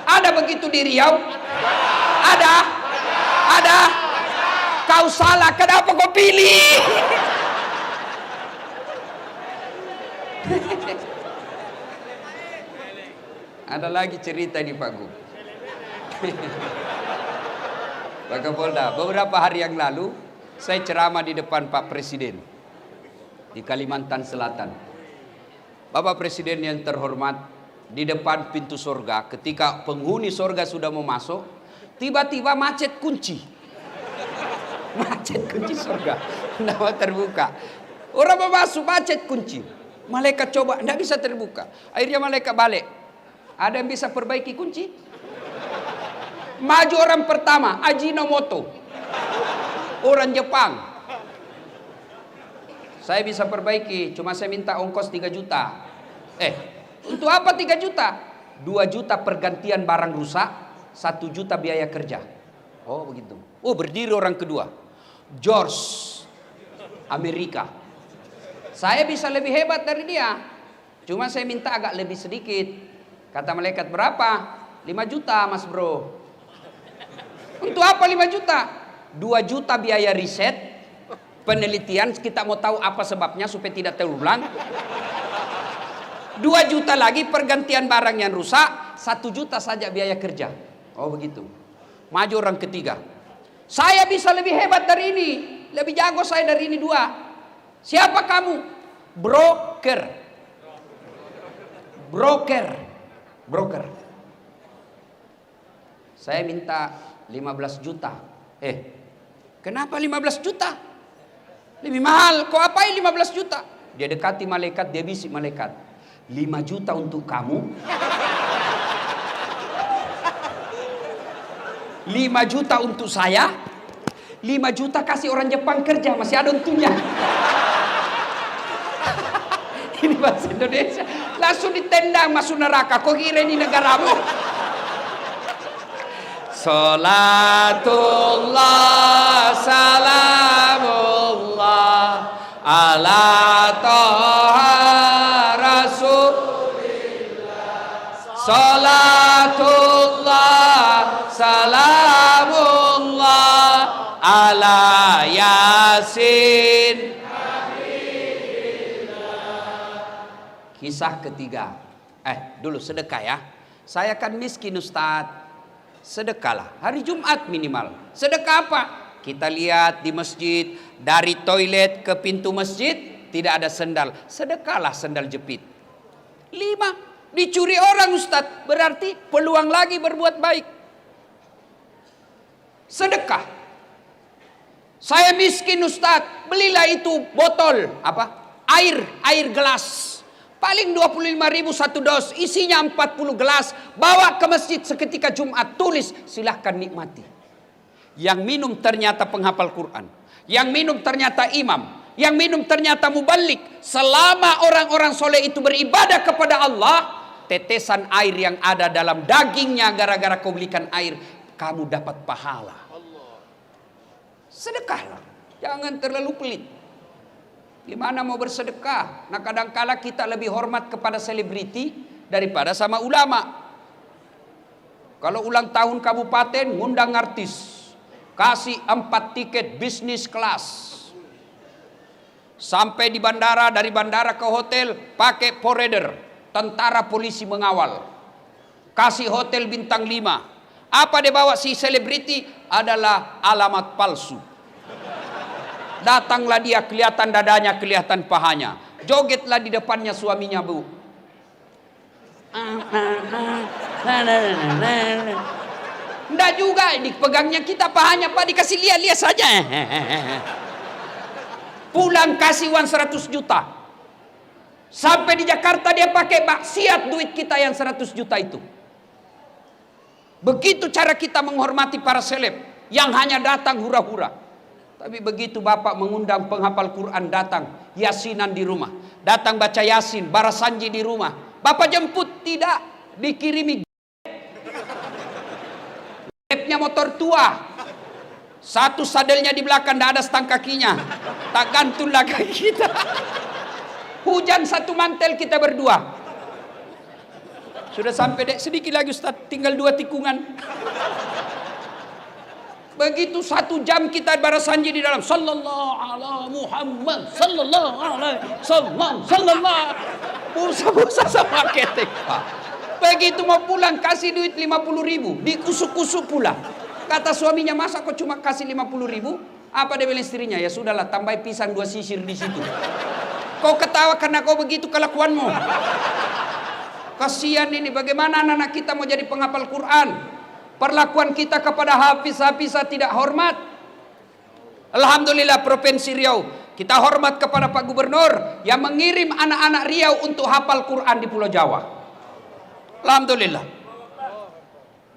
Ada begitu di Riau? Ada. Kau salah, kenapa kau pilih? Ada lagi cerita di Pak Gu. Pak Kapolda, beberapa hari yang lalu saya ceramah di depan Pak Presiden di Kalimantan Selatan. Bapak Presiden yang terhormat, di depan pintu surga, ketika penghuni surga sudah mau masuk, tiba-tiba macet kunci. Macet kunci surga, tidak mau terbuka. Orang mau masuk, macet kunci. Malaikat coba, tidak bisa terbuka. Akhirnya malaikat balik. Ada yang bisa perbaiki kunci? Maju orang pertama, Ajinomoto, orang Jepang. Saya bisa perbaiki, cuma saya minta ongkos 3 juta. Untuk apa 3 juta? 2 juta pergantian barang rusak, 1 juta biaya kerja. Oh begitu. Oh berdiri orang kedua, George, Amerika. Saya bisa lebih hebat dari dia, cuma saya minta agak lebih sedikit. Kata malaikat, berapa? 5 juta mas bro. Untuk apa 5 juta? 2 juta biaya riset, penelitian, kita mau tahu apa sebabnya supaya tidak terulang. 2 juta lagi pergantian barang yang rusak, 1 juta saja biaya kerja. Oh begitu. Maju orang ketiga. Saya bisa lebih hebat dari ini, lebih jago saya dari ini 2. Siapa kamu? Broker. Saya minta 15 juta. Kenapa 15 juta? Lebih mahal, kau apain 15 juta? Dia dekati malaikat, dia bisik malaikat, 5 juta untuk kamu, 5 juta untuk saya, 5 juta kasih orang Jepang kerja, masih ada untungnya. Ini bahasa Indonesia, langsung ditendang masuk neraka. Kau kira ini negaramu? Salatullah salamullah ala toha rasulillah. Salatullah salamullah ala yasin. Kisah ketiga. Dulu sedekah ya. Saya kan miskin Ustadz. Sedekahlah. Hari Jumat minimal. Sedekah apa? Kita lihat di masjid. Dari toilet ke pintu masjid. Tidak ada sendal. Sedekahlah sendal jepit. 5. Dicuri orang Ustadz. Berarti peluang lagi berbuat baik. Sedekah. Saya miskin Ustadz. Belilah itu botol. Apa? Air gelas. Paling 25.000 satu dos, isinya 40 gelas. Bawa ke masjid seketika Jumat, tulis, silahkan nikmati. Yang minum ternyata penghafal Quran. Yang minum ternyata imam. Yang minum ternyata mubalik. Selama orang-orang soleh itu beribadah kepada Allah, tetesan air yang ada dalam dagingnya gara-gara kau belikan air, kamu dapat pahala. Sedekahlah, jangan terlalu pelit. Gimana mau bersedekah? Nah kadangkala kita lebih hormat kepada selebriti daripada sama ulama. Kalau ulang tahun kabupaten, ngundang artis. Kasih 4 tiket bisnis kelas. Sampai di bandara, dari bandara ke hotel, pakai forerunner. Tentara polisi mengawal. Kasih hotel bintang 5. Apa dia bawa si selebriti? Adalah alamat palsu. Datanglah dia, kelihatan dadanya, kelihatan pahanya. Jogetlah di depannya suaminya, Bu. Enggak juga, dipegangnya kita pahanya, Pak, dikasih lihat-lihat saja. Pulang kasih uang 100 juta. Sampai di Jakarta dia pakai maksiat duit kita yang 100 juta itu. Begitu cara kita menghormati para seleb yang hanya datang hura-hura. Tapi begitu Bapak mengundang penghafal Quran datang, yasinan di rumah, datang baca yasin, barasanji di rumah, Bapak jemput, tidak, dikirimi Grabnya motor tua, satu sadelnya di belakang, tidak ada stang kakinya, tak gantung lah kaki kita. Hujan satu mantel kita berdua. Sudah sampai sedikit lagi Ustaz, tinggal 2 tikungan. Begitu 1 jam kita barasanji di dalam sallallahu ala Muhammad sallallahu alaihi sallallahu busa-busa sama ketek, Pak. Begitu mau pulang kasih duit 50.000, dikusuk-kusuk pula. Kata suaminya, masa kok cuma kasih 50.000? Apa dia bilang istrinya? Ya sudahlah, tambah pisang 2 sisir di situ. Kau ketawa karena kau begitu kelakuanmu. Kasihan ini, bagaimana anak-anak kita mau jadi penghafal Quran? Perlakuan kita kepada hafiz-hafizah tidak hormat. Alhamdulillah Provinsi Riau, kita hormat kepada Pak Gubernur yang mengirim anak-anak Riau untuk hafal Quran di Pulau Jawa. Alhamdulillah.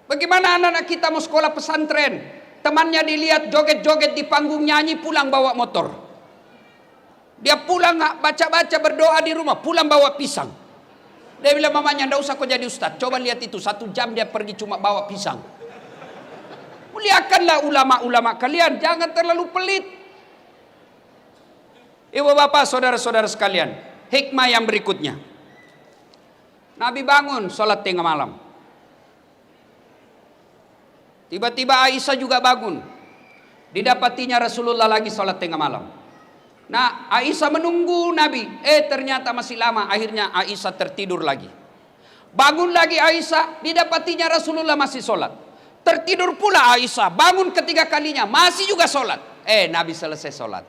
Bagaimana anak-anak kita mau sekolah pesantren, temannya dilihat joget-joget di panggung nyanyi, pulang bawa motor. Dia pulang baca-baca berdoa di rumah, pulang bawa pisang. Dia bilang mamanya, ndak usah kau jadi ustaz, coba lihat itu 1 jam dia pergi cuma bawa pisang. Muliakanlah ulama-ulama kalian, jangan terlalu pelit. Ibu bapak, saudara-saudara sekalian, hikmah yang berikutnya. Nabi bangun sholat tengah malam. Tiba-tiba Aisyah juga bangun. Didapatinya Rasulullah lagi sholat tengah malam. Nah, Aisyah menunggu Nabi. Ternyata masih lama. Akhirnya Aisyah tertidur lagi. Bangun lagi Aisyah. Didapatinya Rasulullah masih sholat. Tertidur pula Aisyah. Bangun ketiga kalinya. Masih juga sholat. Nabi selesai sholat.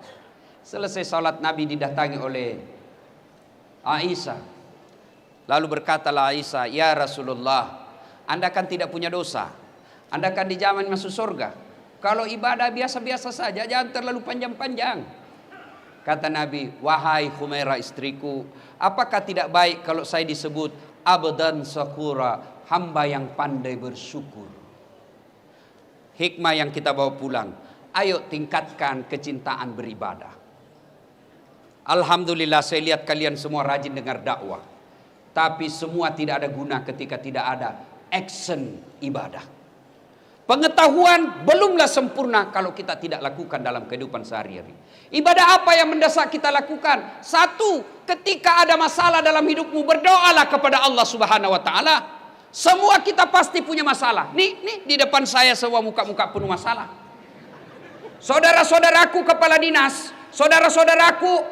Selesai sholat Nabi didatangi oleh Aisyah. Lalu berkatalah Aisyah, ya Rasulullah, Anda kan tidak punya dosa. Anda kan dijamin masuk surga. Kalau ibadah biasa-biasa saja, jangan terlalu panjang-panjang. Kata Nabi, wahai Humairah istriku, apakah tidak baik kalau saya disebut abdan syakura, hamba yang pandai bersyukur. Hikmah yang kita bawa pulang, ayo tingkatkan kecintaan beribadah. Alhamdulillah saya lihat kalian semua rajin dengar dakwah. Tapi semua tidak ada guna ketika tidak ada action ibadah. Pengetahuan belumlah sempurna kalau kita tidak lakukan dalam kehidupan sehari-hari. Ibadah apa yang mendesak kita lakukan? Satu, ketika ada masalah dalam hidupmu, berdoalah kepada Allah Subhanahu wa taala. Semua kita pasti punya masalah. Nih di depan saya semua muka-muka penuh masalah. Saudara-saudaraku kepala dinas, saudara-saudaraku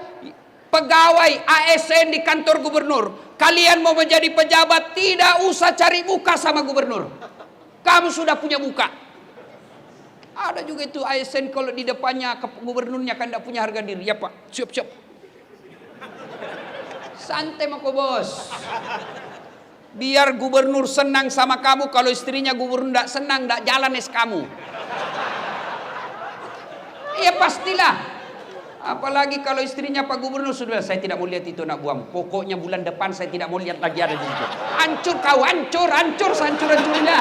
pegawai ASN di kantor gubernur, kalian mau menjadi pejabat, tidak usah cari muka sama gubernur. Kamu sudah punya muka. Ada juga itu ASN kalau di depannya gubernurnya kan tidak punya harga diri. Ya Pak, siap-siap. Santai mako bos. Biar gubernur senang sama kamu. Kalau istrinya gubernur tidak senang, tidak jalan es kamu. Iya pastilah. Apalagi kalau istrinya Pak Gubernur sudah, saya tidak mau lihat itu anak buahmu. Pokoknya bulan depan saya tidak mau lihat lagi ada di situ. Hancur kau, hancur sehancur-hancurnya.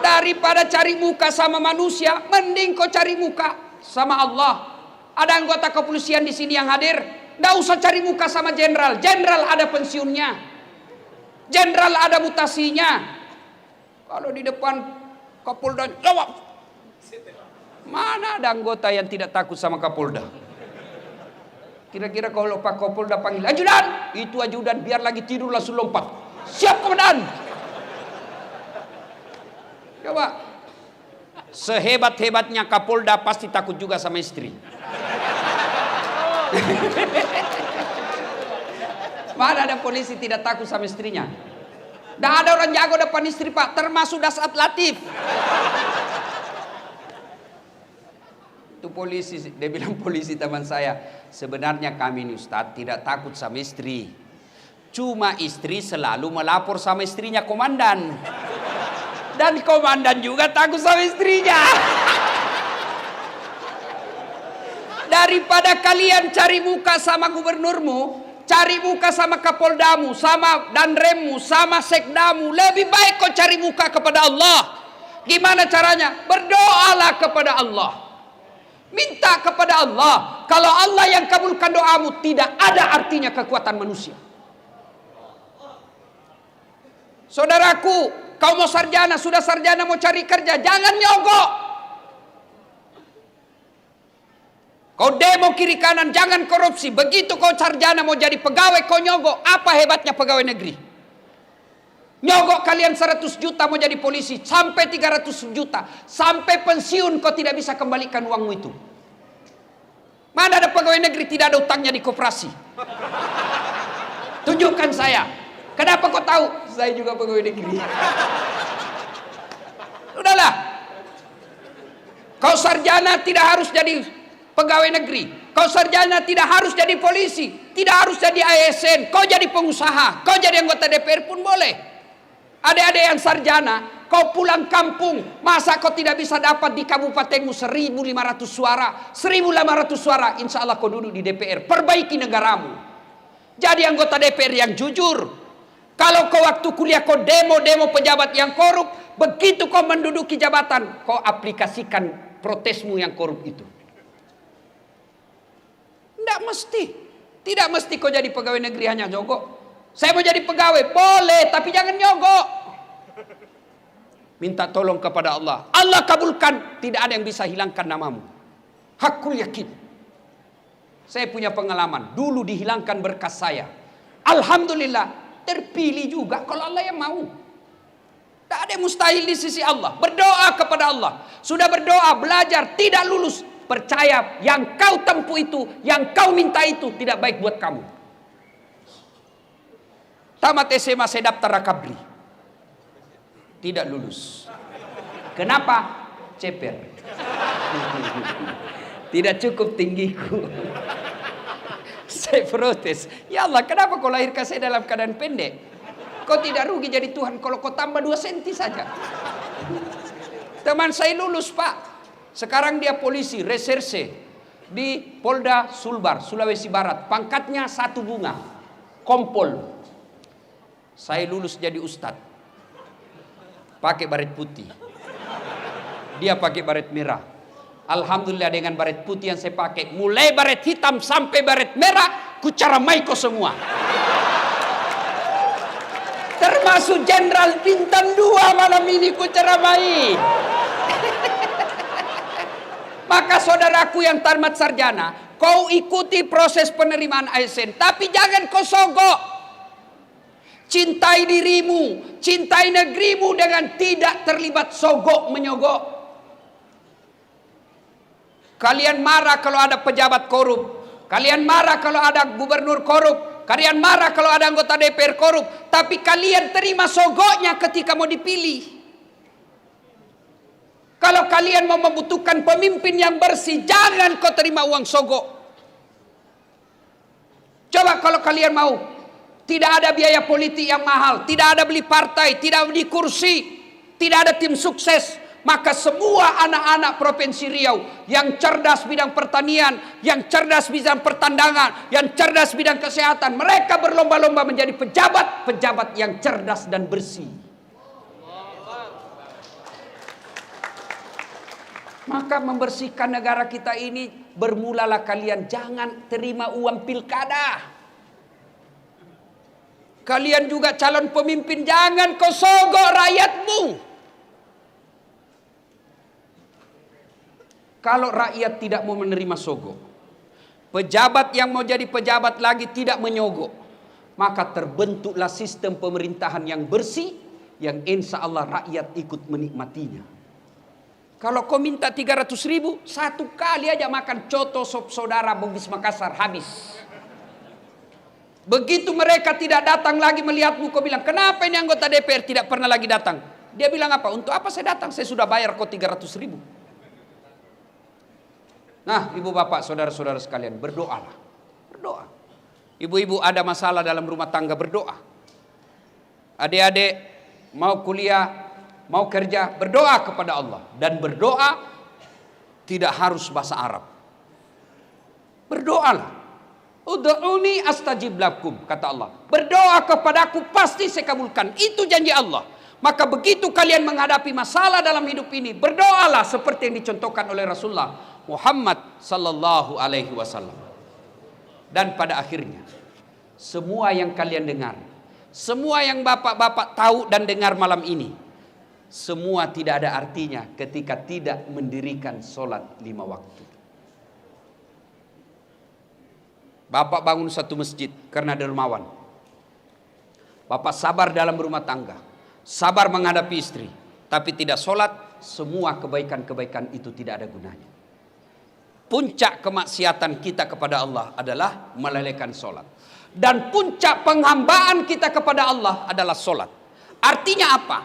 Daripada cari muka sama manusia, mending kau cari muka sama Allah. Ada anggota kepolisian di sini yang hadir, tidak usah cari muka sama jenderal. Jenderal ada pensiunnya, jenderal ada mutasinya. Kalau di depan Kapolda, jawab. Mana ada anggota yang tidak takut sama Kapolda? Kira-kira kalau Pak Kapolda panggil ajudan, itu ajudan biar lagi tidur langsung lompat. Siap komandan. Coba, sehebat-hebatnya Kapolda pasti takut juga sama istri. Mana ada polisi tidak takut sama istrinya? Tidak ada orang jago depan istri Pak, termasuk Dasat Latif. Itu polisi, dia bilang polisi teman saya. Sebenarnya kami ini Ustadz tidak takut sama istri. Cuma istri selalu melapor sama istrinya komandan. Dan komandan juga takut sama istrinya. Daripada kalian cari muka sama gubernurmu, cari muka sama kapoldamu, sama danremmu, sama sekdamu, lebih baik kau cari muka kepada Allah. Gimana caranya? Berdoalah kepada Allah. Minta kepada Allah. Kalau Allah yang kabulkan doamu, tidak ada artinya kekuatan manusia. Saudaraku, kau mau sarjana, sudah sarjana mau cari kerja, jangan nyogok. Kau demo kiri kanan, jangan korupsi. Begitu kau sarjana mau jadi pegawai, kau nyogok. Apa hebatnya pegawai negeri? Nyogok kalian 100 juta mau jadi polisi, sampai 300 juta. Sampai pensiun kau tidak bisa kembalikan uangmu itu. Mana ada pegawai negeri tidak ada utangnya di koperasi? Tunjukkan saya. Kenapa kau tahu? Saya juga pegawai negeri. Udahlah. Kau sarjana tidak harus jadi pegawai negeri. Kau sarjana tidak harus jadi polisi. Tidak harus jadi ASN. Kau jadi pengusaha. Kau jadi anggota DPR pun boleh. Adik-adik yang sarjana, kau pulang kampung. Masa kau tidak bisa dapat di kabupatenmu 1.500 suara? 1.500 suara. Insya Allah kau duduk di DPR. Perbaiki negaramu. Jadi anggota DPR yang jujur. Kalau kau waktu kuliah kau demo pejabat yang korup, begitu kau menduduki jabatan, kau aplikasikan protesmu yang korup itu. Tidak mesti kau jadi pegawai negeri hanya nyogok. Saya mau jadi pegawai, boleh, tapi jangan nyogok. Minta tolong kepada Allah. Allah kabulkan, tidak ada yang bisa hilangkan namamu. Hakul yakin. Saya punya pengalaman, dulu dihilangkan berkas saya. Alhamdulillah. Terpilih juga kalau Allah yang mau. Tak ada yang mustahil di sisi Allah. Berdoa kepada Allah. Sudah berdoa, belajar, tidak lulus. Percaya yang kau tempuh itu, yang kau minta itu tidak baik buat kamu. Tamat SMA saya daftar Rakabri. Tidak lulus. Kenapa? Ceper. Tidak cukup tinggiku. Saya protes. Ya Allah, kenapa kau lahirkan saya dalam keadaan pendek? Kau tidak rugi jadi Tuhan kalau kau tambah 2 senti saja. Teman saya lulus Pak. Sekarang dia polisi reserse di Polda Sulbar, Sulawesi Barat. Pangkatnya 1 bunga. Kompol. Saya lulus jadi ustadz. Pakai baret putih. Dia pakai baret merah. Alhamdulillah dengan baret putih yang saya pakai, mulai baret hitam sampai baret merah, ku caramai kau semua. Termasuk Jenderal Bintang 2 malam ini ku ceramai. Maka saudaraku yang tamat sarjana, kau ikuti proses penerimaan ASN, tapi jangan kau sogok. Cintai dirimu, cintai negerimu dengan tidak terlibat sogok menyogok. Kalian marah kalau ada pejabat korup, kalian marah kalau ada gubernur korup, kalian marah kalau ada anggota DPR korup, tapi kalian terima sogoknya ketika mau dipilih. Kalau kalian mau membutuhkan pemimpin yang bersih, jangan kau terima uang sogok. Coba kalau kalian mau, tidak ada biaya politik yang mahal, tidak ada beli partai, tidak beli kursi, tidak ada tim sukses, maka semua anak-anak Provinsi Riau yang cerdas bidang pertanian, yang cerdas bidang pertandangan, yang cerdas bidang kesehatan, mereka berlomba-lomba menjadi pejabat-pejabat yang cerdas dan bersih. Maka membersihkan negara kita ini, bermulalah kalian jangan terima uang pilkada. Kalian juga calon pemimpin, jangan kau sogok rakyatmu. Kalau rakyat tidak mau menerima sogok, pejabat yang mau jadi pejabat lagi tidak menyogok, maka terbentuklah sistem pemerintahan yang bersih, yang insya Allah rakyat ikut menikmatinya. Kalau kau minta 300.000, satu kali aja makan coto sop saudara Bugis Makassar habis. Begitu mereka tidak datang lagi melihatmu, kau bilang, kenapa ini anggota DPR tidak pernah lagi datang? Dia bilang apa? Untuk apa saya datang? Saya sudah bayar kau 300.000. Nah, ibu bapak, saudara-saudara sekalian, berdoalah. Berdoa. Ibu-ibu ada masalah dalam rumah tangga, berdoa. Adik-adik mau kuliah, mau kerja, berdoa kepada Allah. Dan berdoa tidak harus bahasa Arab. Berdoalah. Ud'uni astajib lakum, kata Allah. Berdoa kepadaku pasti saya kabulkan. Itu janji Allah. Maka begitu kalian menghadapi masalah dalam hidup ini, berdoalah seperti yang dicontohkan oleh Rasulullah Muhammad sallallahu alaihi wasallam. Dan pada akhirnya, semua yang kalian dengar, semua yang bapak-bapak tahu dan dengar malam ini, semua tidak ada artinya ketika tidak mendirikan sholat 5 waktu. Bapak bangun satu masjid karena dermawan. Bapak sabar dalam rumah tangga, sabar menghadapi istri, tapi tidak sholat, semua kebaikan-kebaikan itu tidak ada gunanya. Puncak kemaksiatan kita kepada Allah adalah melalaikan sholat. Dan puncak penghambaan kita kepada Allah adalah sholat. Artinya apa?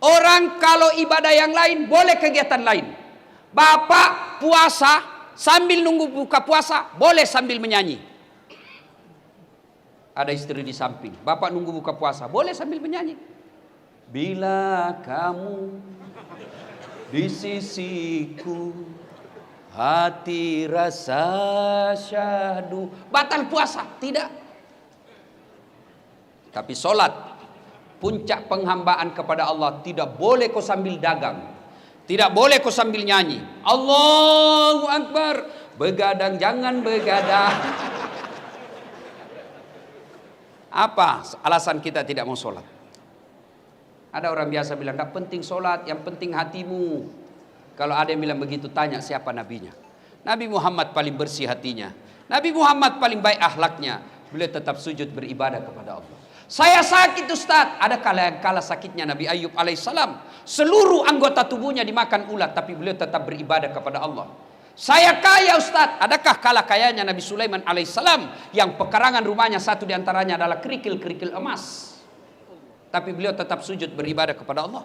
Orang kalau ibadah yang lain boleh kegiatan lain. Bapak puasa sambil nunggu buka puasa, boleh sambil menyanyi. Ada istri di samping, bapak nunggu buka puasa, boleh sambil menyanyi. Bila kamu di sisiku, hati rasa syahdu. Batal puasa? Tidak. Tapi sholat, puncak penghambaan kepada Allah, tidak boleh kau sambil dagang, tidak boleh kau sambil nyanyi. Allahu Akbar. Begadang jangan begadang. Apa alasan kita tidak mau sholat? Ada orang biasa bilang, tidak penting sholat, yang penting hatimu. Kalau ada yang bilang begitu, tanya siapa nabinya. Nabi Muhammad paling bersih hatinya, Nabi Muhammad paling baik akhlaknya. Beliau tetap sujud beribadah kepada Allah. Saya sakit Ustaz. Ada kala sakitnya Nabi Ayub alaihissalam, seluruh anggota tubuhnya dimakan ulat, tapi beliau tetap beribadah kepada Allah. Saya kaya Ustaz. Adakah kala kayanya Nabi Sulaiman alaihissalam, yang pekarangan rumahnya satu diantaranya adalah kerikil-kerikil emas, tapi beliau tetap sujud beribadah kepada Allah.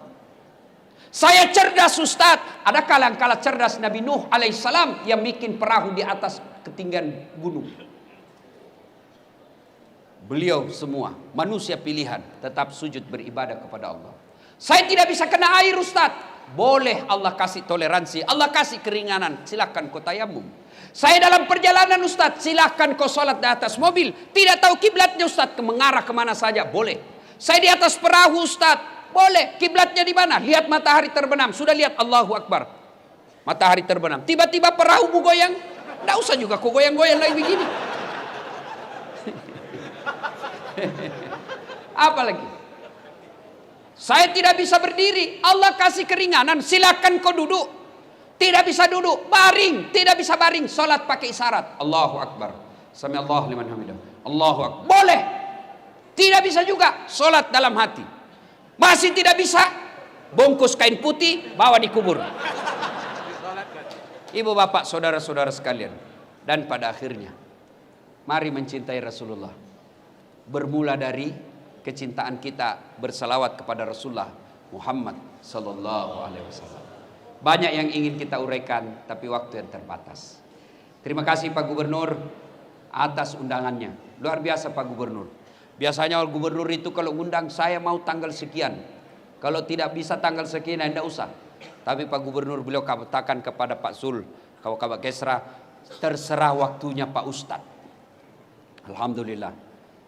Saya cerdas Ustaz. Ada kala cerdas Nabi Nuh alaihissalam, yang bikin perahu di atas ketinggian gunung. Beliau semua manusia pilihan tetap sujud beribadah kepada Allah. Saya tidak bisa kena air Ustaz. Boleh, Allah kasih toleransi, Allah kasih keringanan, silahkan kau tayamum. Saya dalam perjalanan Ustaz, silahkan kau sholat di atas mobil, tidak tahu kiblatnya Ustaz, mengarah kemana saja, boleh. Saya di atas perahu Ustaz, boleh. Kiblatnya di mana? Lihat matahari terbenam, sudah lihat Allahu Akbar, matahari terbenam, tiba-tiba perahu goyang, tidak usah juga kau goyang-goyang lagi begini. Apa lagi? Saya tidak bisa berdiri, Allah kasih keringanan, silakan kau duduk. Tidak bisa duduk, baring, tidak bisa baring, salat pakai isyarat. Allahu Akbar. Sami Allahu liman hamidah. Allahu Akbar. Boleh. Tidak bisa juga, salat dalam hati. Masih tidak bisa, bungkus kain putih, bawa dikubur. Ibu bapak, saudara-saudara sekalian. Dan pada akhirnya, mari mencintai Rasulullah. Bermula dari kecintaan kita bersalawat kepada Rasulullah Muhammad sallallahu alaihi wasallam. Banyak yang ingin kita uraikan, tapi waktu yang terbatas. Terima kasih Pak Gubernur atas undangannya. Luar biasa Pak Gubernur. Biasanya gubernur itu kalau undang, saya mau tanggal sekian. Kalau tidak bisa tanggal sekian, tidak usah. Tapi Pak Gubernur beliau katakan kepada Pak Sul, Kabak Kesra, terserah waktunya Pak Ustadz. Alhamdulillah.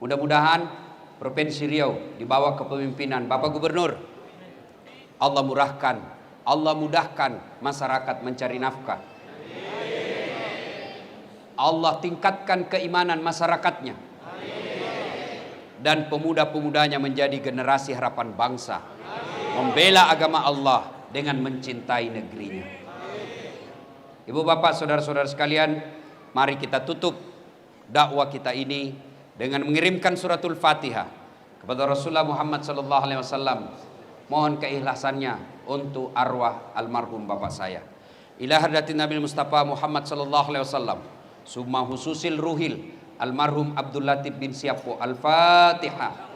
Mudah-mudahan Provinsi Riau di bawah kepemimpinan Bapak Gubernur, Allah mudahkan masyarakat mencari nafkah. Allah tingkatkan keimanan masyarakatnya. Dan pemuda-pemudanya menjadi generasi harapan bangsa. Membela agama Allah dengan mencintai negerinya. Ibu bapak, saudara-saudara sekalian, mari kita tutup dakwah kita ini dengan mengirimkan suratul Fatihah kepada Rasulullah Muhammad sallallahu alaihi wasallam. Mohon keikhlasannya untuk arwah almarhum bapak saya. Ila hadratin Nabi Mustafa Muhammad sallallahu alaihi wasallam. Summa hususil ruhil almarhum Abdul Latif bin Siapo. Al-Fatihah.